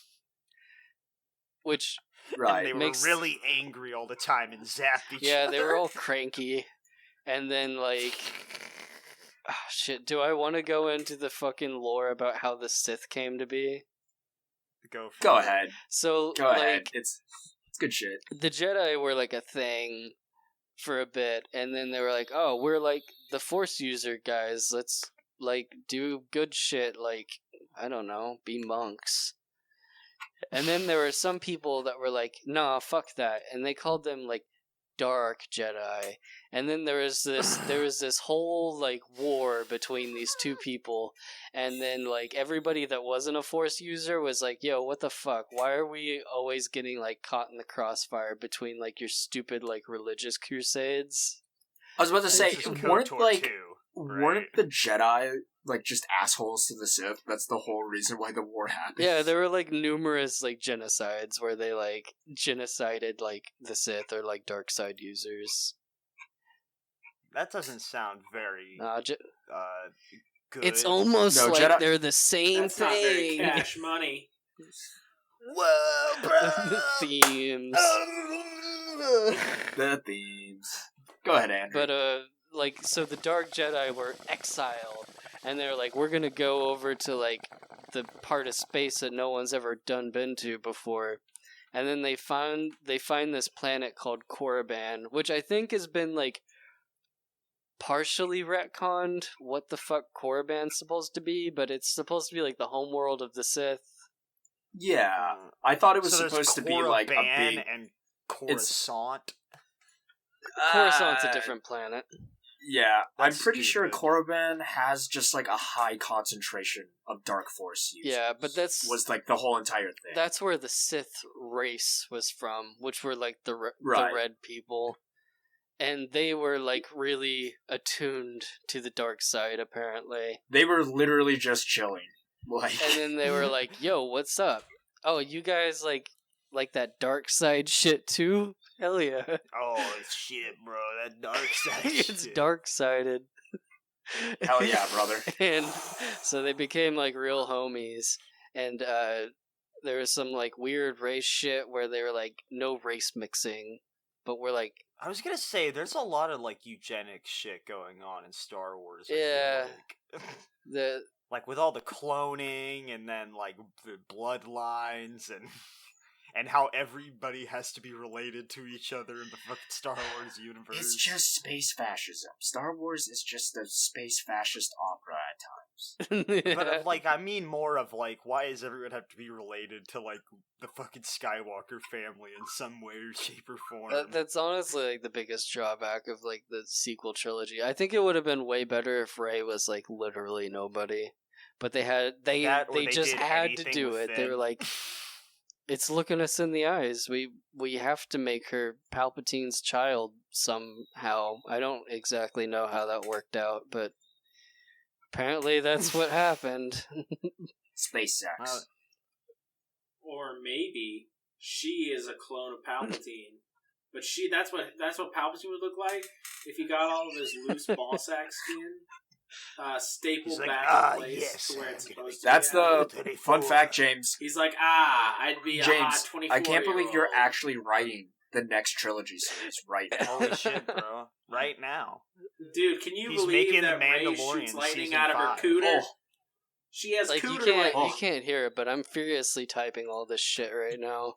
which Right. And they makes- were really angry all the time and zapped each yeah, other. they were all cranky, and then like. Oh, shit, do I want to go into the fucking lore about how the Sith came to be? Go ahead. So, Go ahead. like, It's good shit. the Jedi were like a thing for a bit, and then they were like, oh, we're like the Force user guys, let's like do good shit, like, I don't know, be monks. And then there were some people that were like, nah, fuck that, and they called them like Dark Jedi. And then there was this whole like war between these two people, and then like everybody that wasn't a Force user was like, yo, what the fuck, why are we always getting like caught in the crossfire between like your stupid like religious crusades? I was about to say, This is weren't KOTOR like 2, right? weren't the Jedi like just assholes to the Sith? That's the whole reason why the war happened. Yeah, there were like numerous like genocides where they like genocided like the Sith or like dark side users. That doesn't sound very good. It's almost No, like Jedi- they're the same That's not very thing. cash money. Whoa, bro! The themes. The themes. Go ahead, Andrew. But like, so the Dark Jedi were exiled, and they're like, we're gonna go over to like the part of space that no one's ever been to before, and then they find this planet called Korriban, which I think has been like partially retconned what the fuck Korriban's supposed to be, but it's supposed to be like the homeworld of the Sith. yeah, I thought it was So there's supposed to be like a Korriban big. and Coruscant. Coruscant's a different planet. Yeah, I'm That's pretty sure stupid. Korriban has just like a high concentration of Dark Force use. Yeah, but that's was like the whole entire thing. that's where the Sith race was from, which were like the Right. red people, and they were like really attuned to the dark side apparently. They were literally just chilling. Like, And then they were like, "Yo, what's up? Oh, you guys like that dark side shit too? Hell yeah, Oh shit, bro! That dark side. it's shit. dark sided." hell yeah, brother. And so they became like real homies, and there was some like weird race shit where they were like, no race mixing, but we're like, I was gonna say, there's a lot of like eugenics shit going on in Star Wars. I Yeah. feel like. the Like with all the cloning and then like the bloodlines and how everybody has to be related to each other in the fucking Star Wars universe. It's just space fascism. Star Wars is just a space fascist opera at times. But like, I mean more of like, why does everyone have to be related to like the fucking Skywalker family in some way or shape or form? that's honestly like the biggest drawback of like the sequel trilogy. I think it would have been way better if Rey was like literally nobody, but they just did had to anything do with it. They were Finn. like, it's looking us in the eyes. We have to make her Palpatine's child somehow. I don't exactly know how that worked out, but apparently that's what happened. Space sex. Or maybe she is a clone of Palpatine. But that's what Palpatine would look like if he got all of his loose ball sack skin stapled like, back in place yes, to where it's supposed to That's be. the fun fact, James. He's like, I'd be a hot James, 24 I can't believe you're year old. actually writing the next trilogy series right now. Holy shit, bro! Right now, Dude, can you He's believe making that The Rey Mandalorian shoots lightning season out of her 5. cooter? Oh. She has Like cooter you lightning. can't hear it, but I'm furiously typing all this shit right now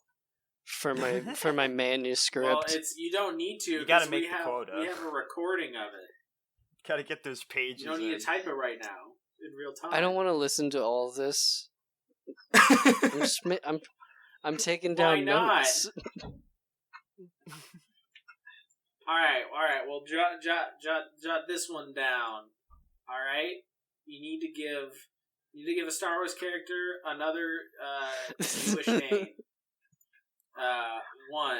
for my manuscript. Well, you don't need to. You gotta 'cause make we the have, quota. We have a recording of it. gotta get those pages. You don't need in. to type it right now in real time. I don't want to listen to all of this. I'm taking Why down not? notes. All right. Well, jot this one down. All right. You need to give a Star Wars character another English name. 1.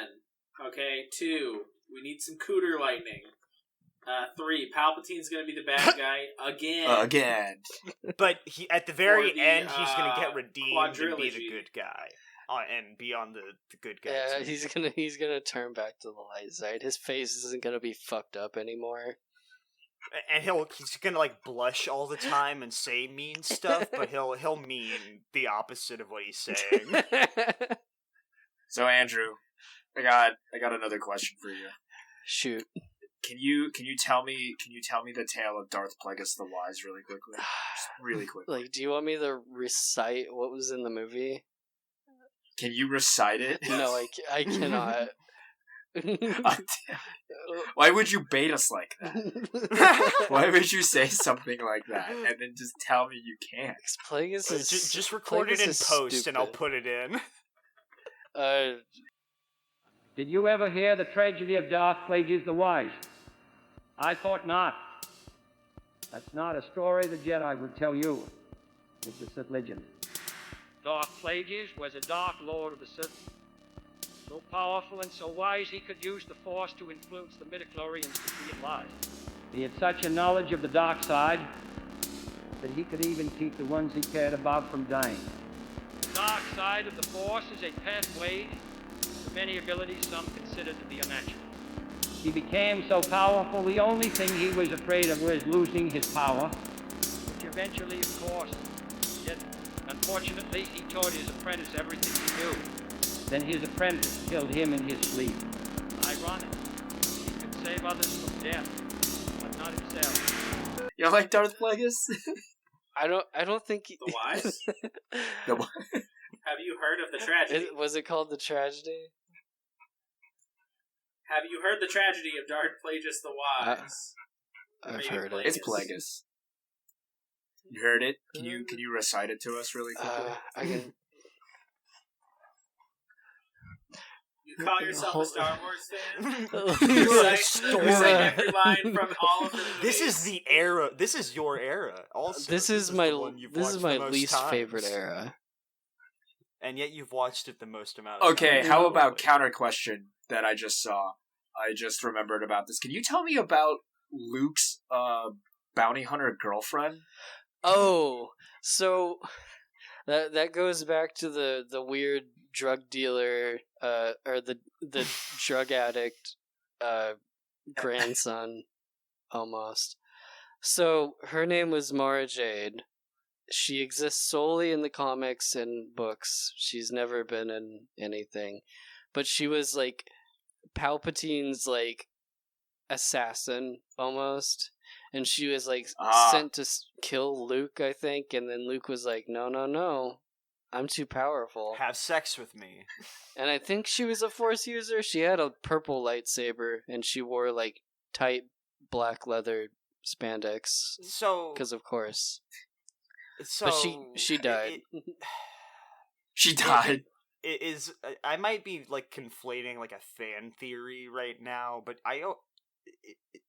Okay. 2. We need some cooter lightning. 3. Palpatine's gonna be the bad guy again. Again. But at the very For the, end, he's gonna get redeemed and be quadrilogy. the good guy, and be on the good guy. Yeah, team. he's gonna turn back to the light side. His face isn't gonna be fucked up anymore. And he's gonna like blush all the time and say mean stuff, but he'll mean the opposite of what he's saying. So Andrew, I got another question for you. Shoot. Can you tell me the tale of Darth Plagueis the Wise really quickly? Just really quickly. Like, do you want me to recite what was in the movie? Can you recite it? No, I cannot. Why would you bait us like that? Why would you say something like that and then just tell me you can't? Plagueis is Just record it in Plagueis is post, and I'll stupid. put it in. Did you ever hear the tragedy of Darth Plagueis the Wise? I thought not. That's not a story the Jedi would tell you. It's a Sith legend. Darth Plagueis was a Dark Lord of the Sith. So powerful and so wise he could use the Force to influence the midichlorians to be alive. He had such a knowledge of the dark side that he could even keep the ones he cared about from dying. The dark side of the Force is a pathway to many abilities some consider to be unnatural. He became so powerful, the only thing he was afraid of was losing his power, which eventually, of course, yet unfortunately, he taught his apprentice everything he knew. Then his apprentice killed him in his sleep. Ironic. He could save others from death, but not himself. You like Darth Plagueis? I don't think The Wise? The Wise. Have you heard of the tragedy? Was it called The Tragedy? Have you heard the tragedy of Darth Plagueis the Wise? I've Maybe heard it. It's Plagueis. You heard it? Can you recite it to us really quickly? I can. You call yourself a Star Wars fan? You're a You recite every line from all of the movies? This is the era. This is your era. Also, This is the my one you've this watched is the my most least times. favorite era. And yet you've watched it the most amount of Okay, times. how about counter question that I just saw? I just remembered about this. Can you tell me about Luke's bounty hunter girlfriend? Oh, so that goes back to the weird drug dealer or the drug addict grandson almost. So her name was Mara Jade. She exists solely in the comics and books. She's never been in anything. But she was like Palpatine's like assassin almost, and she was like Ah. sent to kill Luke, I think, and then Luke was like, no, I'm too powerful. Have sex with me. And I think she was a Force user. She had a purple lightsaber, and she wore like tight black leather spandex, So, because of course. so But she died. She died. It is. I might be like conflating like a fan theory right now, but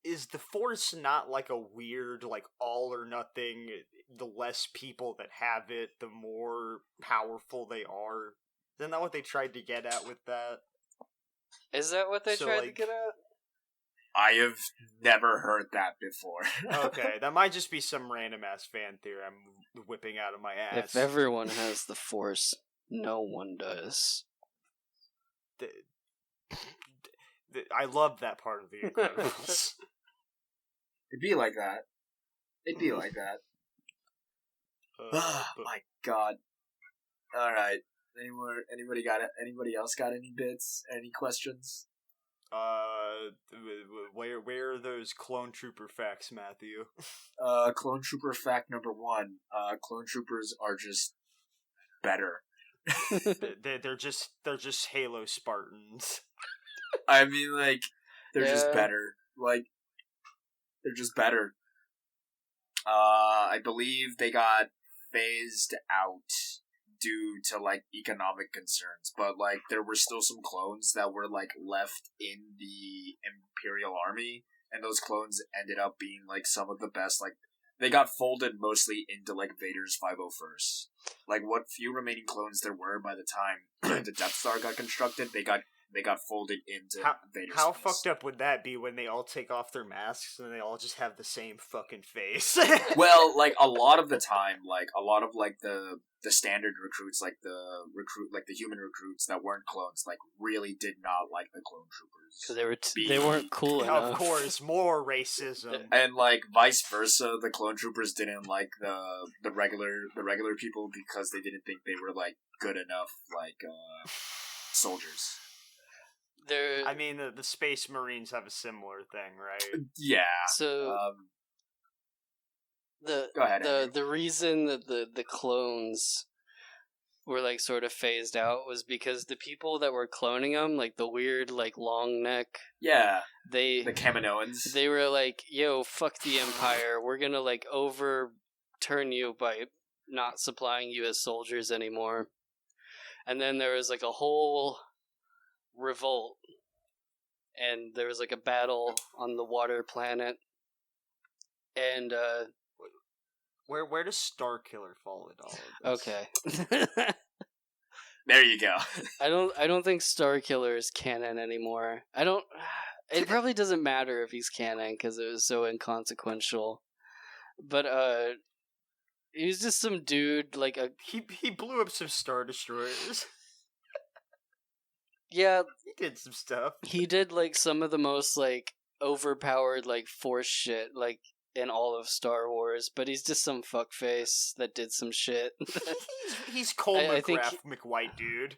is the Force not like a weird like all or nothing? The less people that have it, the more powerful they are. Isn't that what they tried to get at with that? Is that what they So, tried to like- get at? I have never heard that before. Okay, that might just be some random ass fan theory I'm whipping out of my ass. If everyone has the Force, no one does. I love that part of the Incredibles. It'd be like that. It'd be like that. Oh But- my god. Alright. Anybody got it? Anybody else got any bits? Any questions? Where are those clone trooper facts, Matthew? Clone Trooper fact number 1. Clone Troopers are just better. They're just Halo Spartans. I mean, like, they're just Yeah. better. Like, they're just better. I believe they got phased out due to, like, economic concerns, but, like, there were still some clones that were, like, left in the Imperial Army, and those clones ended up being, like, some of the best, like, they got folded mostly into, like, Vader's 501st. Like, what few remaining clones there were by the time the Death Star got constructed, they got folded into Vader's How fist. fucked up would that be when they all take off their masks and they all just have the same fucking face? Well, like, a lot of the time, like, a lot of, like, the standard recruits, like, the human recruits that weren't clones, like, really did not like the clone troopers. Because they weren't cool enough. Of course, more racism. And, like, vice versa, the clone troopers didn't like the regular people because they didn't think they were, like, good enough, like, soldiers. I mean, the Space Marines have a similar thing, right? Yeah. So Go ahead, Andrew. the reason that the clones were like sort of phased out was because the people that were cloning them, like the weird like long neck, Yeah. the Kaminoans. they were like, "Yo, fuck the Empire. We're gonna like overturn you by not supplying you as soldiers anymore." And then there was like a whole revolt, and there was like a battle on the water planet, and Where does Starkiller fall in all of this? okay. There you go. I don't think Starkiller is canon anymore. It probably doesn't matter if he's canon because it was so inconsequential. But he was just some dude like a He blew up some Star Destroyers. yeah, He did some stuff. he did like some of the most like overpowered like force shit like in all of Star Wars, but he's just some fuckface that did some shit. He's Cole I think McGrath McWhite, dude.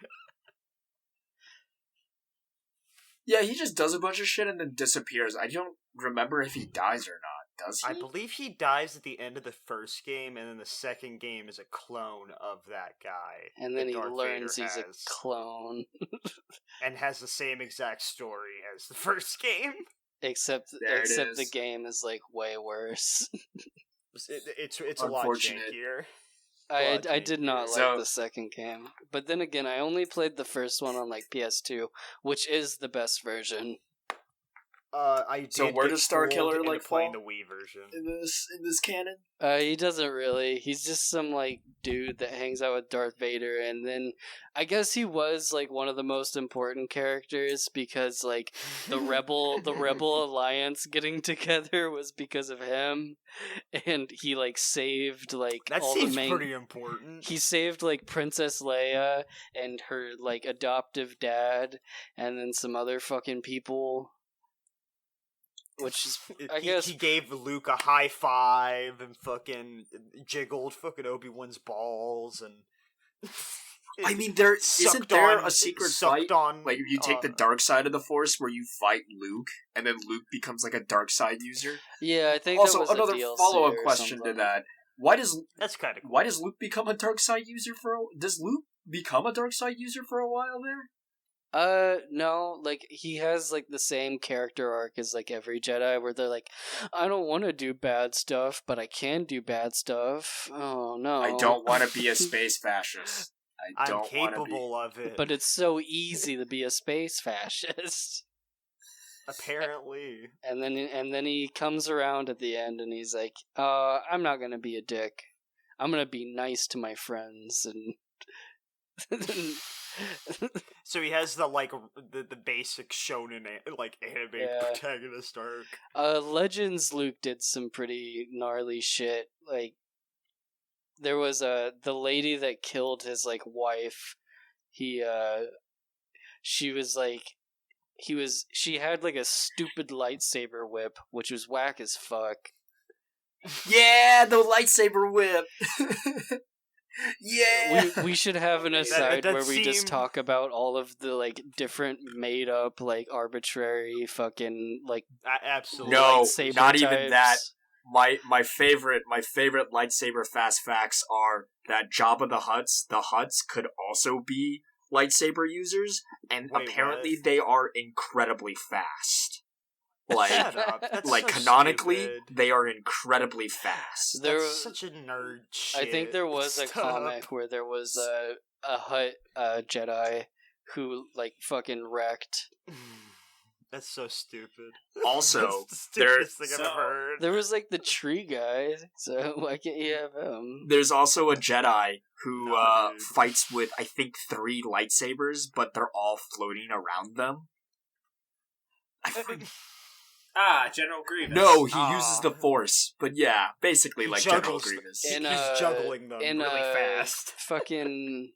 Yeah, he just does a bunch of shit and then disappears. I don't remember if he dies or not. Does he? I believe he dies at the end of the first game, and then the second game is a clone of that guy. And then that he Darth learns Vader he's a has, clone. and has the same exact story as the first game. Except There it the is. game is like way worse. It's a lot Unfortunate. jankier. I did not like So- the second game. But then again, I only played the first one on like PS2, which is the best version. I So did where get does Starkiller, fooled into like, playing fall? the Wii version? in this canon? He doesn't really. He's just some like dude that hangs out with Darth Vader, and then I guess he was like one of the most important characters because like the rebel alliance getting together was because of him, and he like saved like That all seems the main. pretty important. He saved like Princess Leia and her like adoptive dad, and then some other fucking people. Which is, I guess, he gave Luke a high five and fucking jiggled fucking Obi-Wan's balls and I mean, there isn't there a secret fight? On, Like, if you take the dark side of the Force, where you fight Luke, and then Luke becomes like a dark side user. Yeah, I think Also, that was another a DLC follow-up or question to something. that: that's kind of cool. why does Luke become a dark side user does Luke become a dark side user for a while there? No, like he has like the same character arc as like every Jedi, where they're like, I don't want to do bad stuff, but I can do bad stuff. Oh no, I don't want to be a space fascist. I'm capable of it. But it's so easy to be a space fascist. Apparently. And then he comes around at the end, and he's like, I'm not gonna be a dick. I'm gonna be nice to my friends and. So he has the the basic shonen anime protagonist arc. Legends Luke did some pretty gnarly shit. Like there was the lady that killed his like wife. She had like a stupid lightsaber whip, which was whack as fuck. Yeah, the lightsaber whip. Yeah, we should have an aside that where we just talk about all of the like different made up like arbitrary fucking like absolutely no, lightsaber not types. even that. My favorite lightsaber fast facts are that Jabba the Hutts could also be lightsaber users, and Wait, apparently what? they are incredibly fast. Like, Shut up. That's like so canonically, stupid. they are incredibly fast. That's such a nerd shit. I think there was a Stop. comic where there was a Hutt Jedi who like fucking wrecked. That's so stupid. Also, That's the stupidest thing I've ever heard. There was like the tree guy, so why can't you have him? There's also a Jedi who No, dude. fights with, I think, 3 lightsabers, but they're all floating around them. General Grievous. No, he uses the Force, but yeah, basically He like juggles. General Grievous. He's juggling them really fast. Fucking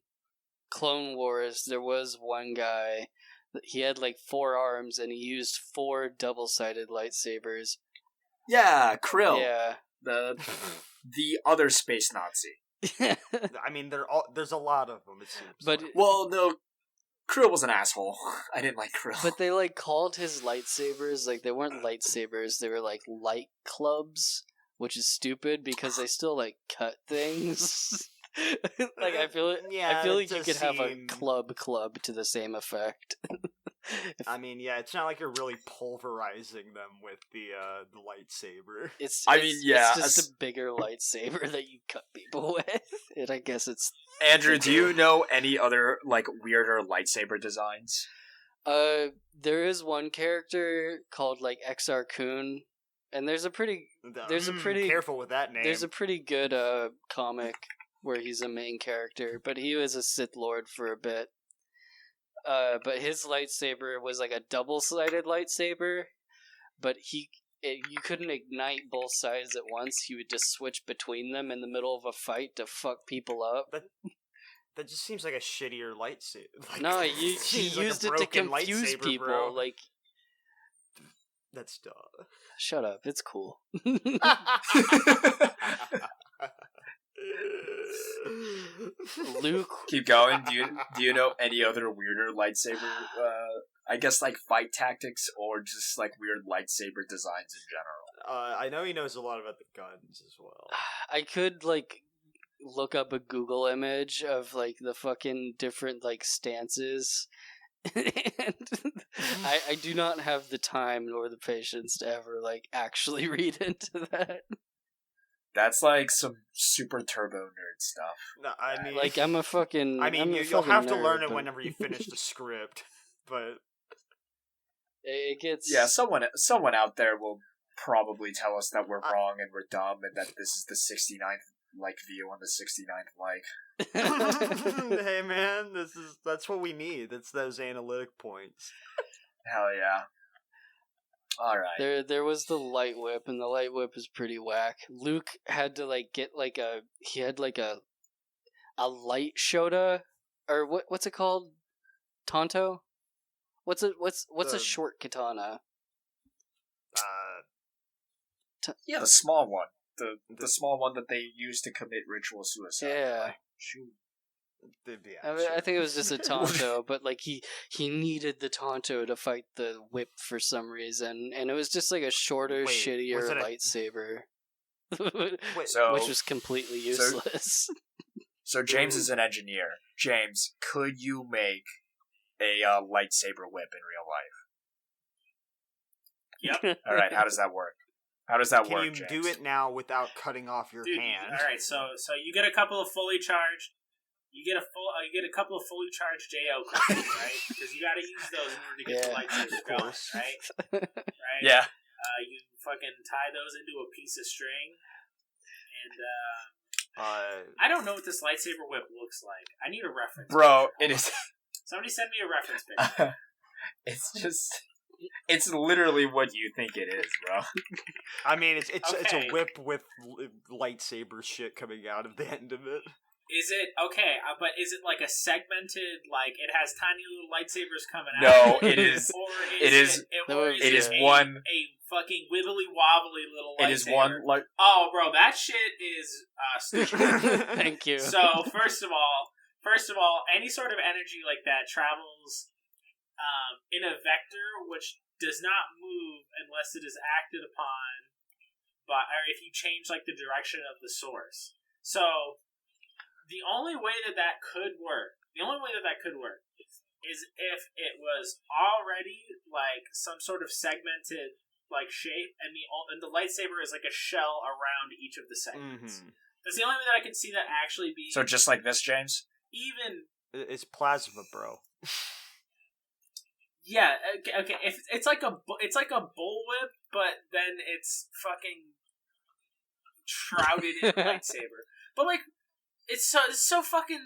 Clone Wars, there was one guy. He had like 4 arms, and he used 4 double-sided lightsabers. Yeah, Krill. Yeah. The other space Nazi. I mean, there's a lot of them. It seems. But Well, no, Krill was an asshole. I didn't like Krill. But they like called his lightsabers like they weren't lightsabers, they were like light clubs, which is stupid because they still like cut things. Like I feel like you could have a club to the same effect. I mean, yeah, it's not like you're really pulverizing them with the lightsaber. It's just a bigger lightsaber that you cut people with. And I guess it's Andrew, do you know any other like weirder lightsaber designs? there is one character called like XR Coon, and there's a pretty careful with that name. There's a pretty good comic where he's a main character, but he was a Sith Lord for a bit. But his lightsaber was like a double-sided lightsaber, but you couldn't ignite both sides at once. He would just switch between them in the middle of a fight to fuck people up. That just seems like a shittier lightsaber. Like, No, he used it to confuse people. Bro. Like, that's dumb. Shut up, it's cool. Luke, keep going. Do you know any other weirder lightsaber? I guess like fight tactics or just like weird lightsaber designs in general. I know he knows a lot about the guns as well. I could like look up a Google image of like the fucking different like stances. And I do not have the time nor the patience to ever like actually read into that. That's like some super turbo nerd stuff. No, I mean, like I'm a fucking. I mean, you'll have to learn it whenever you finish the script, but it gets. Yeah, someone out there will probably tell us that we're wrong and we're dumb and that this is the 69th like view on the 69th like. Hey man, that's what we need. That's those analytic points. Hell yeah. Alright. There was the light whip, and the light whip is pretty whack. Luke had to like get like he had like a light Shota, or what's it called? Tonto? What's a short katana? Yeah, the small one. The small one that they use to commit ritual suicide. Yeah. Shoot. I think it was just a Tonto, but like he needed the Tonto to fight the whip for some reason, and it was just like a shorter, Wait, shittier was it a- lightsaber, Wait, So, which was completely useless. so James is an engineer. James, could you make a lightsaber whip in real life? Yep. All right, how does that work? How does that can work, you James? do it now without cutting off your Dude, hand? all right. So you get a couple of fully charged. You get a couple of fully charged JO clips, right? Because you got to use those in order to get the Yeah, lightsaber of going, course. right? Right. Yeah. You fucking tie those into a piece of string, and I don't know what this lightsaber whip looks like. I need a reference. Bro, picture. it is. Somebody send me a reference picture. It's literally what you think it is, bro. I mean, it's Okay. a whip with lightsaber shit coming out of the end of it. Is it okay? But is it like a segmented? Like it has tiny little lightsabers coming out? No, it is. Or It is. It is one. a fucking wibbly wobbly little lightsaber. It is one like. Oh, bro, that shit is stupid. Thank you. So first of all, any sort of energy like that travels in a vector which does not move unless it is acted upon by, or if you change like the direction of the source. So the only way that could work is if it was already like some sort of segmented like shape, and the lightsaber is like a shell around each of the segments. Mm-hmm. That's the only way that I could see that actually being So just like this, James. even. It's plasma, bro. Yeah, okay. If it's like a bullwhip, but then it's fucking shrouded in lightsaber. But like, it's so fucking.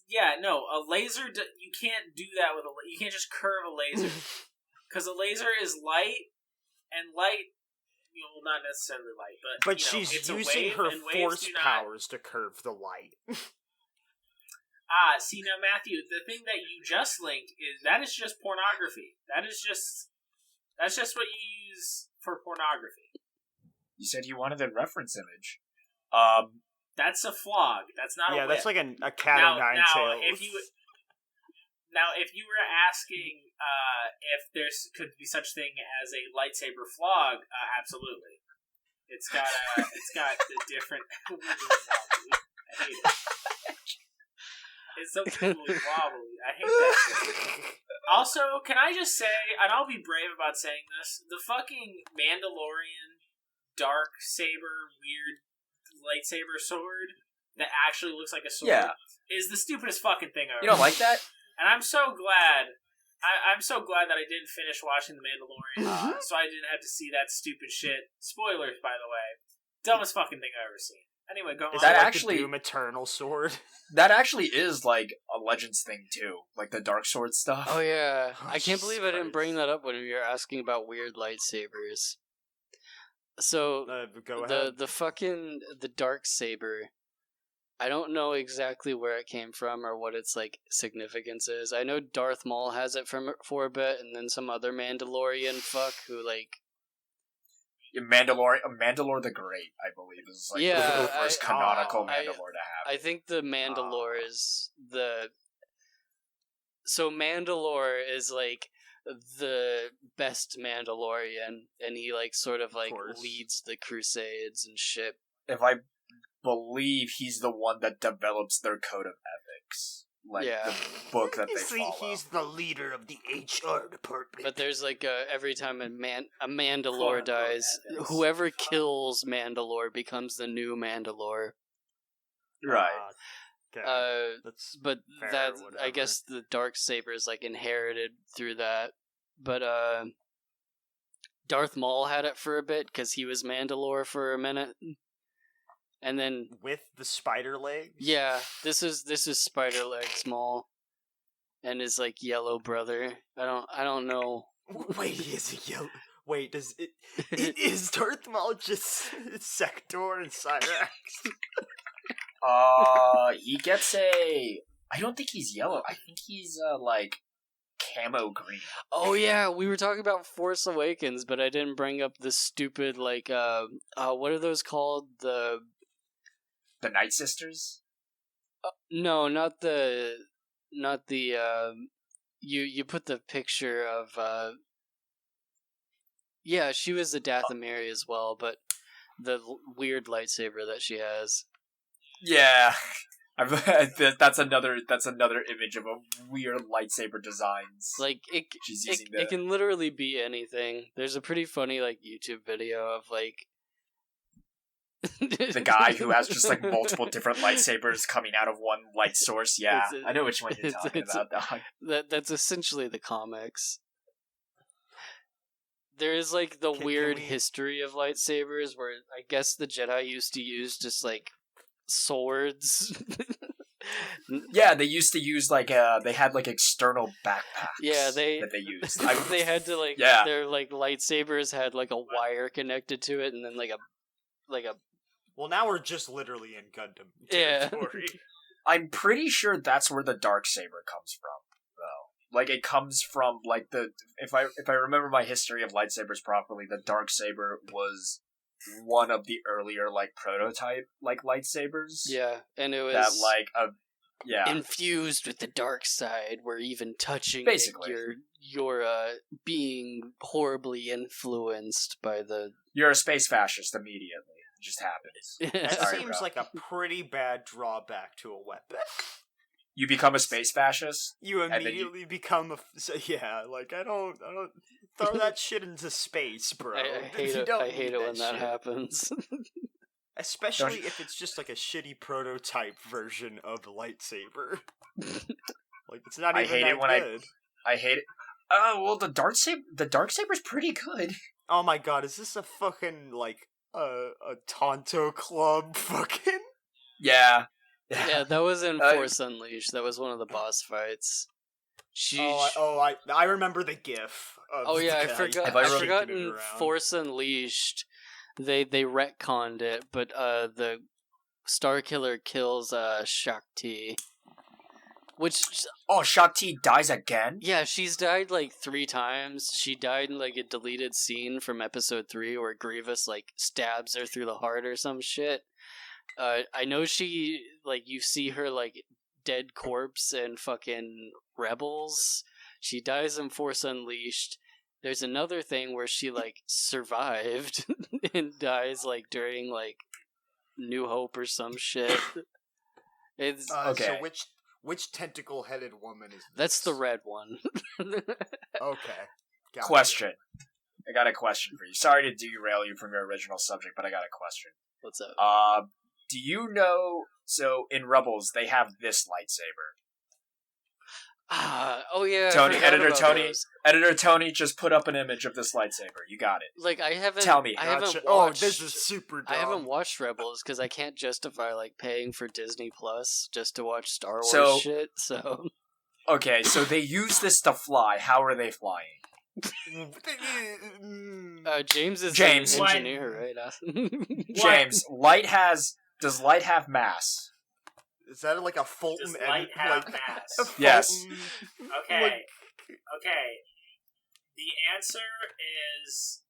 A laser. You can't do that with you can't just curve a laser because a laser is light, and light. Well, not necessarily light, But you know, she's it's a using wave, her and waves force do not- powers to curve the light. See now, Matthew, the thing that you just linked is just pornography. That's just what you use for pornography. You said you wanted a reference image. That's a flog. That's not a whip. That's like a cat o' nine tails. If you were asking if there's could be such thing as a lightsaber flog, absolutely. It's got the different. I hate it. It's so wibbly wobbly. I hate that shit. Also, can I just say, and I'll be brave about saying this, the fucking Mandalorian dark saber weird lightsaber sword that actually looks like a sword is the stupidest fucking thing I've ever You don't like that? And I'm so glad. I'm so glad that I didn't finish watching The Mandalorian, so I didn't have to see that stupid shit. Spoilers, by the way. Dumbest fucking thing I've ever seen. Anyway, go on. Is That that like actually- the Doom Eternal sword? That actually is like a Legends thing too, like the Dark Sword stuff. Oh yeah, Oh, I can't Jesus believe I didn't Christ. bring that up when we were asking about weird lightsabers. So Go ahead. the dark saber, I don't know exactly where it came from or what its like significance is. I know Darth Maul has it for a bit, and then some other Mandalorian fuck who like. Mandalore the Great, I believe, is like Yeah, the first canonical Mandalore to have. I think the Mandalore is the. So Mandalore is like the best Mandalorian, and he like sort of like course. leads the Crusades and shit. If I believe he's the one that develops their code of ethics, like Yeah. the book that they Obviously, follow. he's the leader of the HR department. But there's like every time a Mandalore Quote-unquote dies, ethics. whoever kills Mandalore becomes the new Mandalore. Right. Okay. That's But fair, that I whatever. guess the dark saber is like inherited through that. But Darth Maul had it for a bit because he was Mandalore for a minute, and then with the spider legs. yeah, this is Spider Legs Maul, and his like yellow brother. I don't know. Wait, he is a yellow. Wait, does it? It is Darth Maul just Sector and Cyrax? He gets a. I don't think he's yellow. I think he's like camo green. Oh yeah, we were talking about Force Awakens, but I didn't bring up the stupid like what are those called? The The Night Sisters. No, not the. You put the picture of. Yeah, she was the Dathomiri as well, but the weird lightsaber that she has. Yeah. That's another image of a weird lightsaber designs. Like She's using it can literally be anything. There's a pretty funny like YouTube video of like the guy who has just like multiple different lightsabers coming out of one light source. Yeah, I know which one you're talking about, dog. That's essentially the comics. There is like the weird history of lightsabers where I guess the Jedi used to use just like swords. Yeah, they used to use like they had like external backpacks. Yeah, that they used. They had to like their like lightsabers had like a wire connected to it, and then like a. Well, now we're just literally in Gundam Yeah. territory. I'm pretty sure that's where the dark saber comes from, though. Like it comes from like if I remember my history of lightsabers properly, the dark saber was one of the earlier like prototype like lightsabers. Yeah, and it was that like infused with the dark side, where even touching basically you're being horribly influenced by the. You're a space fascist immediately. It just happens. That Sorry, seems bro. like a pretty bad drawback to a weapon. You become a space fascist. You immediately become a like I don't throw that shit into space, bro. I hate it when that happens. Especially if it's just like a shitty prototype version of a lightsaber. Like it's not even good. I hate it. Oh well, the dark saber's pretty good. Oh my god, is this a fucking like a Tonto Club fucking? Yeah. Yeah, that was in Force Unleashed. That was one of the boss fights. I remember the GIF. I forgot. I forgot in Force Unleashed, they retconned it, but the Starkiller kills Shakti, which Shakti dies again. Yeah, she's died like 3 times. She died in like a deleted scene from Episode 3 where Grievous like stabs her through the heart or some shit. I know she, like, you see her, like, dead corpse in fucking Rebels. She dies in Force Unleashed. There's another thing where she, like, survived and dies, like, during, like, New Hope or some shit. It's okay. So which tentacle-headed woman is this? That's the red one. Okay. Question. I got a question for you. Sorry to derail you from your original subject, but I got a question. What's up? Do you know, so in Rebels, they have this lightsaber. Editor Tony just put up an image of this lightsaber. You got it. Like, I haven't... Tell me. I haven't watched, this is super dumb. I haven't watched Rebels, because I can't justify, like, paying for Disney Plus just to watch Star Wars shit, so... Okay, so they use this to fly. How are they flying? James is an engineer, right? James, does light have mass? Is that like a Fulton? Does light have mass? Yes. Okay. Okay. The answer is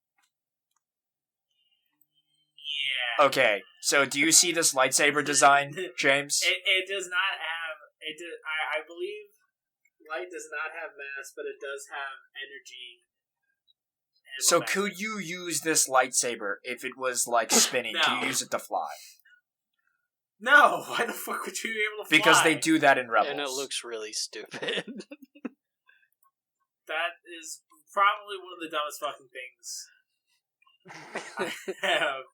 yeah. Okay, so do you see this lightsaber design, James? It does not have. I believe light does not have mass, but it does have energy. So could you use this lightsaber if it was like spinning? No. Could you use it to fly? No, why the fuck would you be able to fly? Because they do that in Rebels. And it looks really stupid. That is probably one of the dumbest fucking things I have.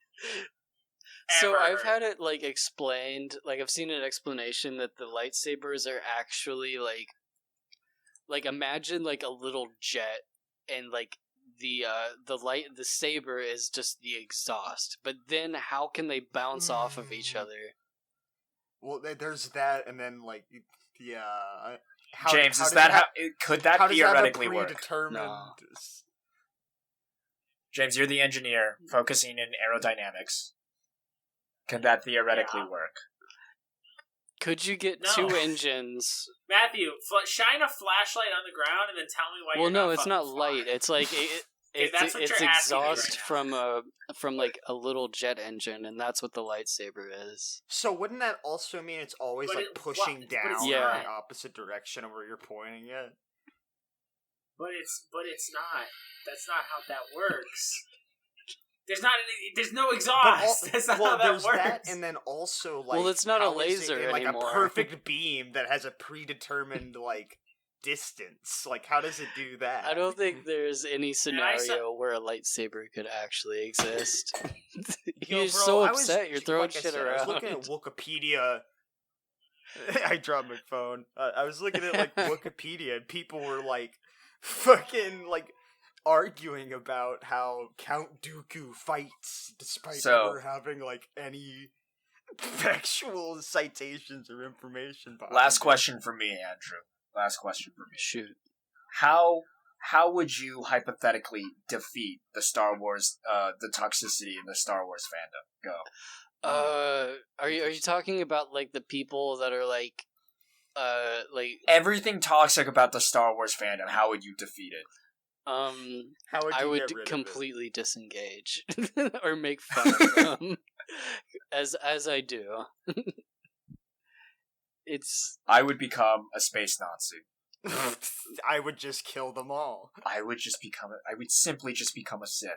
So ever I've heard. had it like explained, like I've seen an explanation that the lightsabers are actually like imagine like a little jet, and like the saber is just the exhaust. But then how can they bounce off of each other? Well, there's that, and then like James, could that theoretically work? No. James, you're the engineer focusing in aerodynamics. Could that theoretically work? Could you get 2 engines? Matthew, shine a flashlight on the ground and then tell me why. Well, you're no, not it's not fucking light. flying. It's like Okay, that's what it's you're asking me right exhaust now. from like a little jet engine, and that's what the lightsaber is. So wouldn't that also mean it's always But like it- pushing but it's down in not. the opposite direction of where you're pointing it? But it's not. That's not how that works. There's no But exhaust. That's not well, how that there's works. that, and then also like, Well, it's not a how is it laser in, like anymore. a perfect beam that has a predetermined like distance. Like, how does it do that? I don't think there's any I scenario saw- where a lightsaber could actually exist. Yo, You're bro, so I was- upset. You're throwing like I shit said, around. I was looking at Wikipedia. I dropped my phone. I was looking at like Wikipedia, and people were like, fucking like arguing about how Count Dooku fights, despite So- never having like any factual citations or information behind Last it. question for me, Andrew. Last question for me. Shoot. How would you hypothetically defeat the Star Wars, the toxicity in the Star Wars fandom? Go. Are you talking about like the people that are like Everything toxic about the Star Wars fandom. How would you defeat it? How would you I would get rid of it? completely disengage or make fun of them as I do. It's I would become a space Nazi. I would just kill them all. I would simply just become a Sith.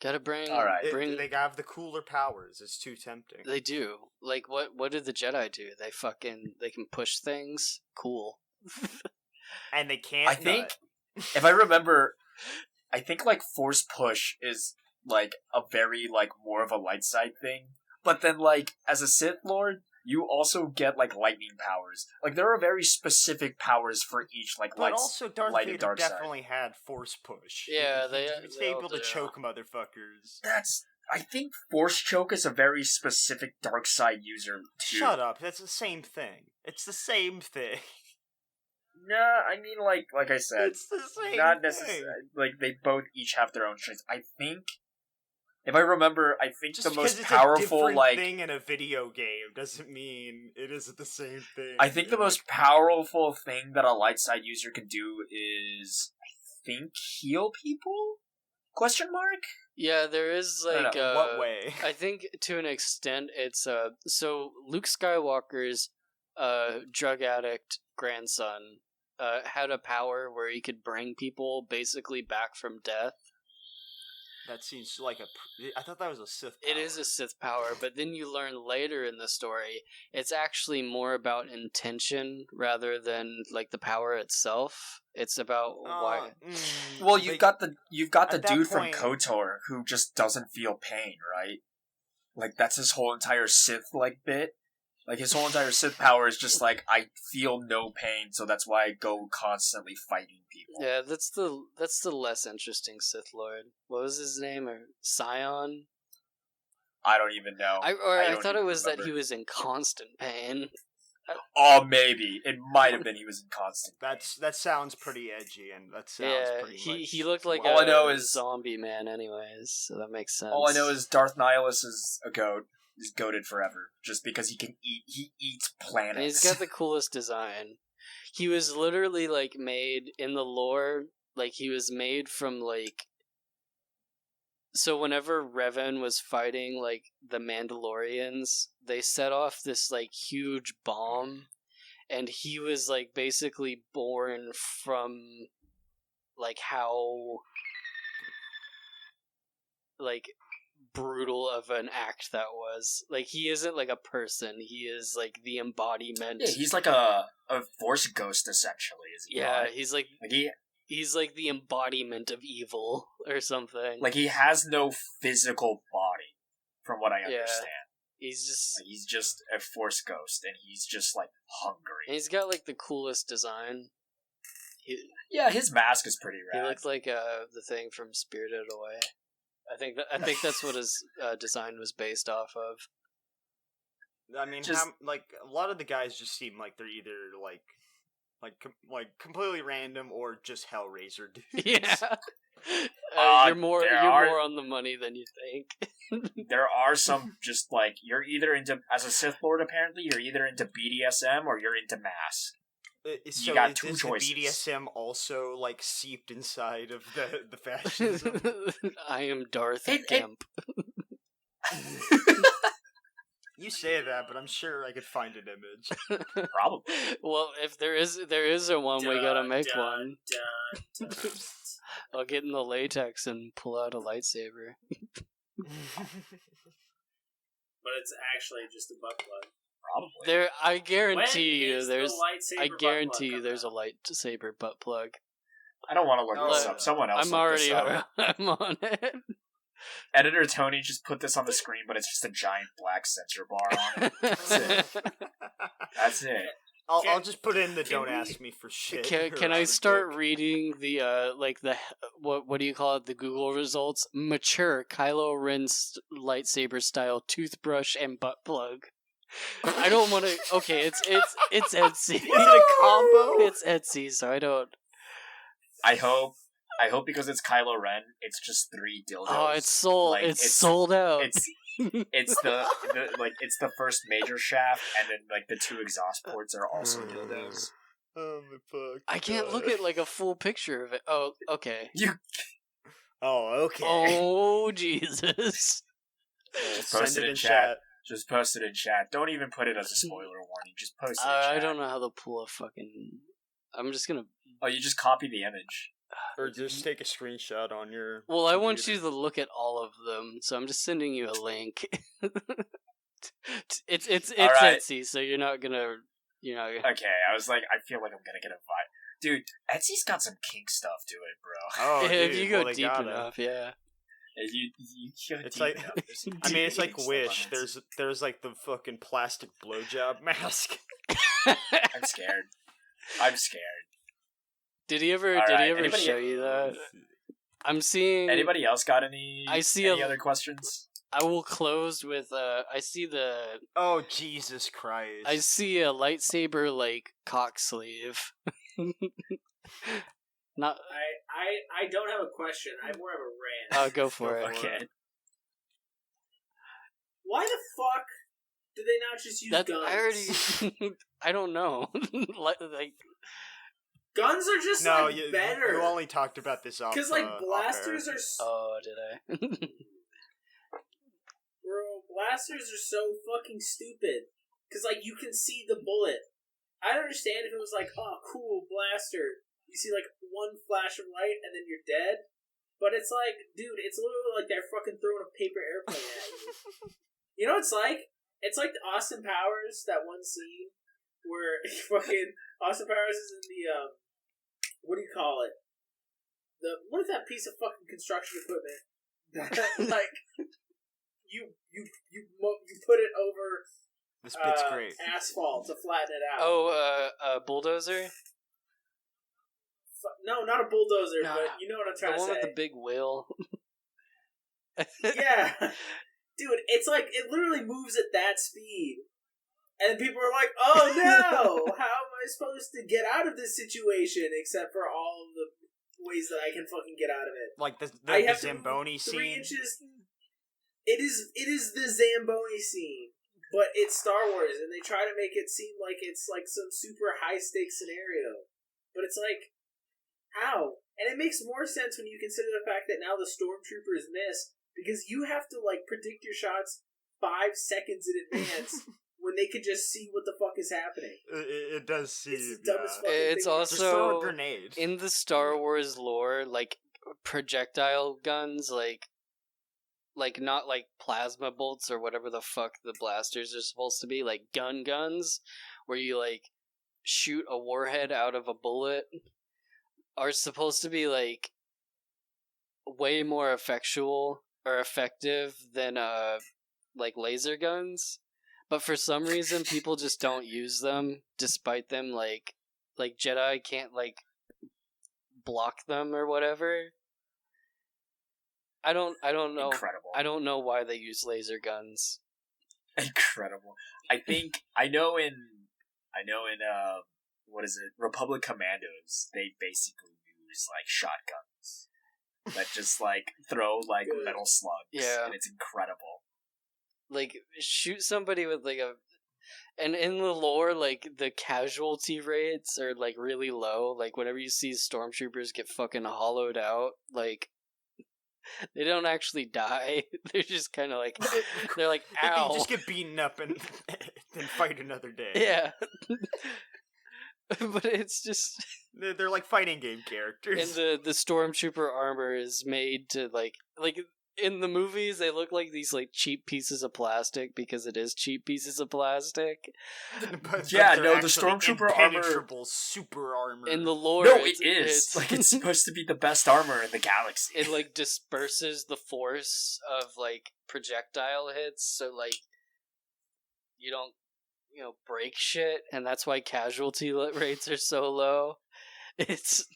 gotta bring. All right. They have the cooler powers. It's too tempting. They do. Like what did the Jedi do? They can push things. Cool. And they can't. I think, if I remember, I think like force push is like a very like more of a light side thing. But then like as a Sith Lord, you also get like lightning powers. Like there are very specific powers for each like But also, Darth light and Vader dark side. definitely had force push. Yeah, he's they all able to do. choke motherfuckers. I think force choke is a very specific dark side user too. Shut up! That's the same thing. It's the same thing. No, I mean like I said, It's the same. not thing. necessarily. Like they both each have their own strengths. I think, if I remember, Just the because most it's powerful a different like thing in a video game doesn't mean it isn't the same thing. I think the most powerful thing that a light side user can do is, I think, heal people? Question mark? Yeah, there is I don't like know, In what way? I think to an extent it's so Luke Skywalker's drug addict grandson had a power where he could bring people basically back from death. That seems like I thought that was a Sith. It is a Sith power, but then you learn later in the story it's actually more about intention rather than like the power itself. It's about why. Well, you've got the at that dude point- from KOTOR who just doesn't feel pain, right? Like that's his whole entire Sith like bit. Like his whole entire Sith power is just like I feel no pain, so that's why I go constantly fighting people. Yeah, that's the less interesting Sith Lord. What was his name? Or Scion? I don't even know. I don't thought it even was remember. that he was in constant pain. Oh, maybe it might have been he was in constant. That sounds pretty edgy, and that sounds Yeah, pretty. he looked like All I know a is- zombie man, anyways. So that makes sense. All I know is Darth Nihilus is a goat. He's goated forever, just because he can eat. He eats planets. and he's got the coolest design. He was literally like made in the lore. Like he was made from like. So whenever Revan was fighting like the Mandalorians, they set off this like huge bomb, and he was like basically born from like how like brutal of an act that was. Like he isn't like a person, he is like the embodiment. Yeah, he's like a force ghost essentially. Is he? Yeah, not? he's like Like he's like the embodiment of evil or something. like he has no physical body, from what I Yeah. understand. he's just Like, he's just a force ghost, and he's just like hungry. and he's got like the coolest design. He Yeah, his mask is pretty he rad. looks like the thing from Spirited Away. I think that's what his design was based off of. I mean, Just- like a lot of the guys just seem like they're either like completely random or just Hellraiser dudes. Yeah. You're more there are- more on the money than you think. There are some just like you're either into as a Sith Lord. Apparently, you're either into BDSM or you're into mask. So got is two this choices. the BDSM also like seeped inside of the fascism? I am Darth It- Gimp. You say that, but I'm sure I could find an image. Probably. Well, if there is a one, we gotta make one. Dun, dun. I'll get in the latex and pull out a lightsaber. But it's actually just a butt plug. Probably. There, I When guarantee you, is there's. the lightsaber I butt guarantee plug you, there's a coming lightsaber butt plug. I don't want to look Oh, this yeah. up. Someone else I'm look already. this up. I'm on it. Editor Tony just put this on the screen, but it's just a giant black censor bar on it. That's it. I'll just put in the can don't we- ask me for shit. Can or I would start dick. reading the like the what do you call it, the Google results? Mature Kylo Ren lightsaber style toothbrush and butt plug. I don't want to. Okay, it's Etsy. Is it a combo? It's Etsy, so I don't. I hope because it's Kylo Ren, it's just 3 dildos. Oh, it's sold. Like, it's sold out. It's the like it's the first major shaft, and then like the 2 exhaust ports are also dildos. Oh my fuck. I can't look at like a full picture of it. Oh, okay. Oh, okay. Oh, Jesus. Just Send post it it in in chat. Just post it in chat. Don't even put it as a spoiler warning. Just post it in chat. I don't know how to pull a fucking. I'm just gonna. Oh, you just copy the image. Or just take a screenshot on your. Well, I want computer. you to look at all of them, so I'm just sending you a link. it's All right. Etsy, so you're not gonna. Okay, I was like, I feel like I'm gonna get a vibe. Dude, Etsy's got some kink stuff to it, bro. Oh, if dude, you go well, they deep gotta. enough, yeah. You go It's deep like- enough. There's some I mean, it's like deep stuff Wish. on Etsy. There's like the fucking plastic blowjob mask. I'm scared. I'm scared. Did he ever All right, show anybody- you that? I'm seeing. Anybody else got any? I see any a- other questions? I will close with. I see the. Oh Jesus Christ! I see a lightsaber like cock sleeve. Not. I don't have a question. I more have a rant. Go for it. Okay. Why the fuck did they not just use That guns? I already. I don't know. like Guns are just no, like you better. You only talked about this off. Because like off blasters air. are Oh, did I? bro, blasters are so fucking stupid. Because like you can see the bullet. I'd understand if it was like, oh, cool blaster. You see like one flash of light and then you're dead. But it's like, dude, it's literally like they're fucking throwing a paper airplane at you. You know what it's like? It's like the Austin Powers, that one scene where fucking Austin Powers is in the what do you call it? What is that piece of fucking construction equipment that like you put it over This bit's great. asphalt to flatten it out? Oh, bulldozer. No, not a bulldozer, Nah, but you know what I'm The trying one to say. with the big wheel. Yeah. Dude, it's like, it literally moves at that speed. And people are like, oh no! How am I supposed to get out of this situation except for all of the ways that I can fucking get out of it? Like the I have to Zamboni move 3 scene. inches. It is the Zamboni scene, but it's Star Wars, and they try to make it seem like it's like some super high stakes scenario. But it's like, how? And it makes more sense when you consider the fact that now the stormtroopers miss, because you have to like predict your shots 5 seconds in advance when they could just see what the fuck is happening. It does seem. It's the dumbest fucking It's thing. Just throw a also grenade. in the Star Wars lore, like projectile guns, like not like plasma bolts or whatever the fuck the blasters are supposed to be, like guns, where you like shoot a warhead out of a bullet, are supposed to be like way more effectual or effective than like laser guns. But for some reason people just don't use them, despite them like Jedi can't like block them or whatever. I don't know. Incredible. I don't know why they use laser guns. Incredible. I know in what is it? Republic Commandos, they basically use like shotguns that just like throw like metal slugs. Yeah. And it's incredible. Like shoot somebody with like a And in the lore, like, the casualty rates are, like, really low. Like, whenever you see stormtroopers get fucking hollowed out, like, they don't actually die. They're just kind of like, they're like, ow. They just get beaten up and then fight another day. Yeah. But it's just... They're like fighting game characters. And the stormtrooper armor is made to, like, in the movies, they look like these, like, cheap pieces of plastic because it is cheap pieces of plastic. But Yeah, they're no, the actually stormtrooper armor- impenetrable super armor. In the lore, No, it is. Like, it's supposed to be the best armor in the galaxy. it, like, disperses the force of, like, projectile hits, so, like, you don't, break shit, and that's why casualty rates are so low. It's...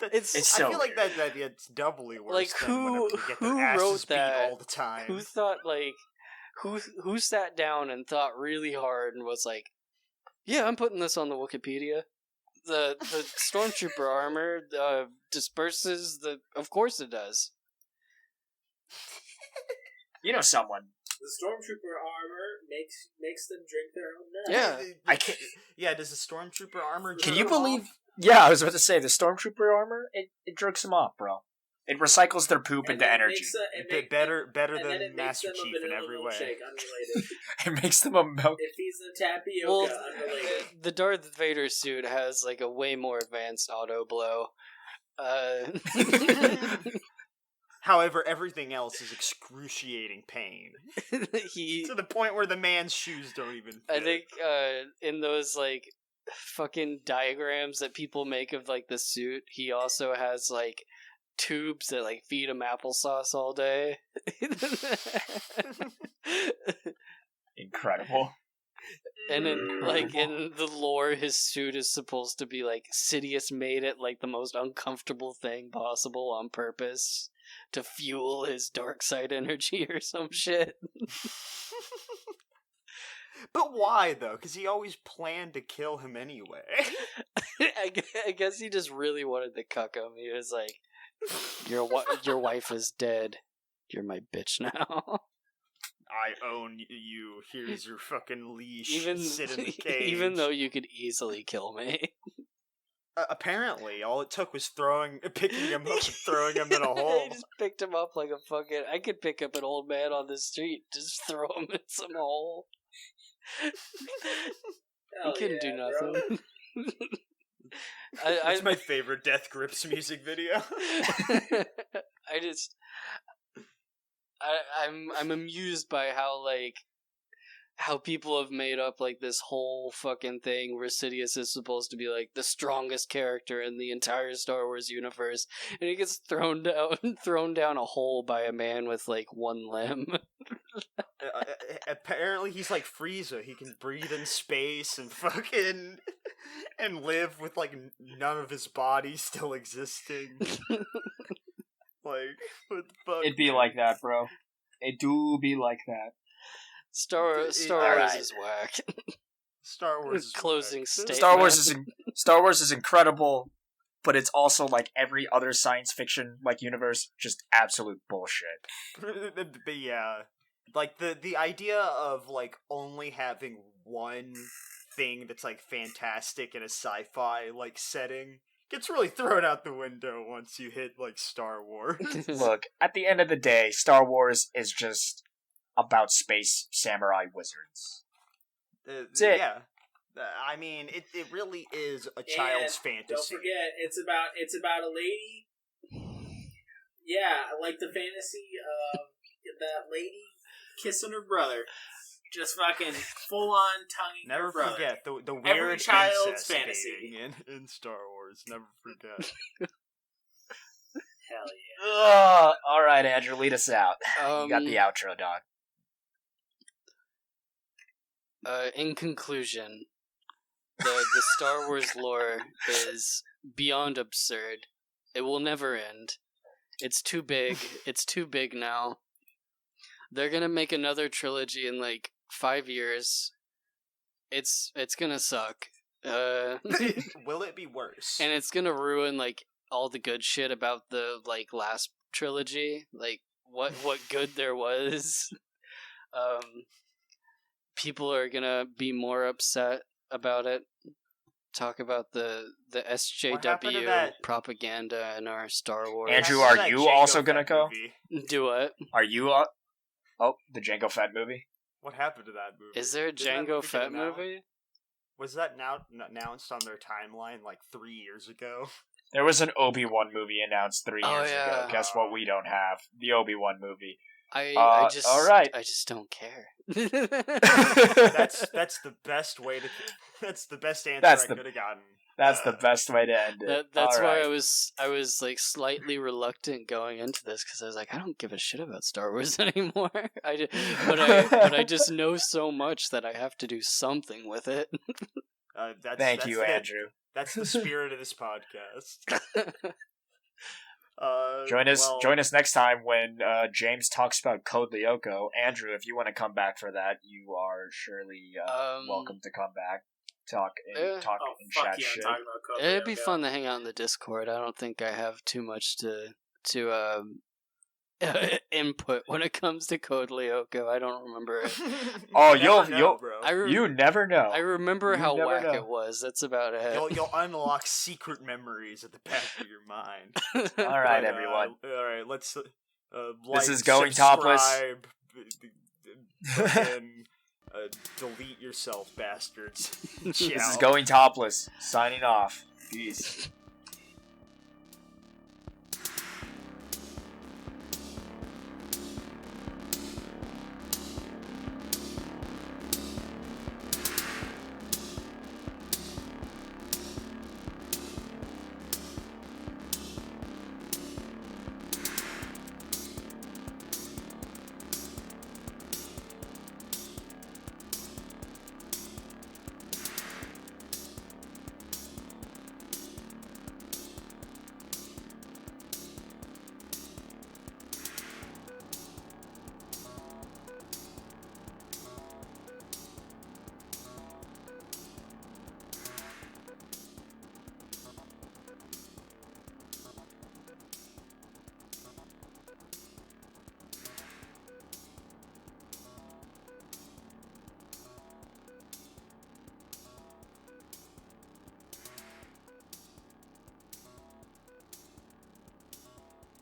It's so I feel like that it's doubly worse. Like, than who whenever they get their asses wrote beat that? all the time? Who thought, like, who sat down and thought really hard and was like, yeah, I'm putting this on the Wikipedia. The stormtrooper armor disperses the... Of course it does. You know someone. The stormtrooper armor makes them drink their own nuts. Yeah. I can't... Yeah, does the stormtrooper armor? Can jerk you them believe... off? Yeah, I was about to say, the stormtrooper armor, it jerks them off, bro. It recycles their poop And into then it energy. Better and then than it makes Master them a Chief in vanilla every way. milkshake, unrelated. It makes them a milk... It feeds them tapioca, Well, unrelated. the Darth Vader suit has, like, a way more advanced auto blow. However, everything else is excruciating pain He... to the point where the man's shoes don't even fit. I think in those, like, fucking diagrams that people make of, like, the suit, he also has, like, tubes that, like, feed him applesauce all day. Incredible. And in, like, in the lore, his suit is supposed to be, like, Sidious made it, like, the most uncomfortable thing possible on purpose to fuel his dark side energy or some shit. But why though? Because he always planned to kill him anyway. I guess he just really wanted to cuck him. He was like, your wife is dead. You're my bitch now. I own you. Here's your fucking leash. Even Sit in the cage. even though you could easily kill me. Apparently, all it took was picking him up and throwing him in a hole. I just picked him up like a fucking... I could pick up an old man on the street, just throw him in some hole. He couldn't do nothing. It's my favorite Death Grips music video. I'm amused by how people have made up, like, this whole fucking thing where Sidious is supposed to be, like, the strongest character in the entire Star Wars universe, and he gets thrown down a hole by a man with, like, one limb. Apparently he's like Frieza. He can breathe in space and fucking... and live with, like, none of his body still existing. Like, what the fuck? It'd be like that, bro. It do be like that. Star Wars Alright. is whack. Star Wars is Closing whack. statement. Star Wars is incredible, but it's also like every other science fiction like universe, just absolute bullshit. But yeah, like the idea of like only having one thing that's like fantastic in a sci-fi like setting gets really thrown out the window once you hit like Star Wars. Look, at the end of the day, Star Wars is just about space samurai wizards. That's it. Yeah. I mean, it really is a child's fantasy. Don't forget, it's about a lady. Yeah, like the fantasy of that lady kissing her brother, just fucking full on tonguing Never her brother. forget the weird Every child's incest fantasy. dating in Star Wars. Never forget. Hell yeah! All right, Andrew, lead us out. You got the outro, dog. In conclusion, the Star Wars lore is beyond absurd. It will never end. It's too big. It's too big now. They're gonna make another trilogy in like 5 years. It's gonna suck. Will it be worse? And it's gonna ruin like all the good shit about the like last trilogy, like what good there was. people are gonna be more upset about it. Talk about the What happened to SJW that- propaganda in our Star Wars. Andrew, What happened are to that you Jango also gonna Fett go? movie? Do what? Are you? Oh, the Jango Fett movie. What happened to that movie? Is there a Didn't that Jango movie get Fett announced? movie? Was that now announced on their timeline like 3 years ago? There was an Obi-Wan movie announced 3 Oh, years ago. yeah. Guess what? We don't have the Obi-Wan movie. I just all right. I just don't care. That's the best way to. That's the best answer That's I the- could have gotten. That's the best way to end it. That's All why right. I was like slightly reluctant going into this because I was like, I don't give a shit about Star Wars anymore. But I just know so much that I have to do something with it. Thank you, Andrew. That's the spirit of this podcast. Join us next time when James talks about Code Lyoko. Andrew, if you want to come back for that, you are surely welcome to come back. Talk and Oh, and fuck chat yeah, shit. I'm talking about Code It'd be Lyoko. fun to hang out in the Discord. I don't think I have too much to input when it comes to Code Lyoko. I don't remember it. Oh, Never know, you'll- bro. You never know. I remember You how never whack know. it was. That's about it. You'll unlock secret memories at the back of your mind. All right, But, everyone. All right, let's. This like, is Going Topless. subscribe, fucking, delete yourself, bastards. This is Ciao. Going Topless. Signing off. Peace.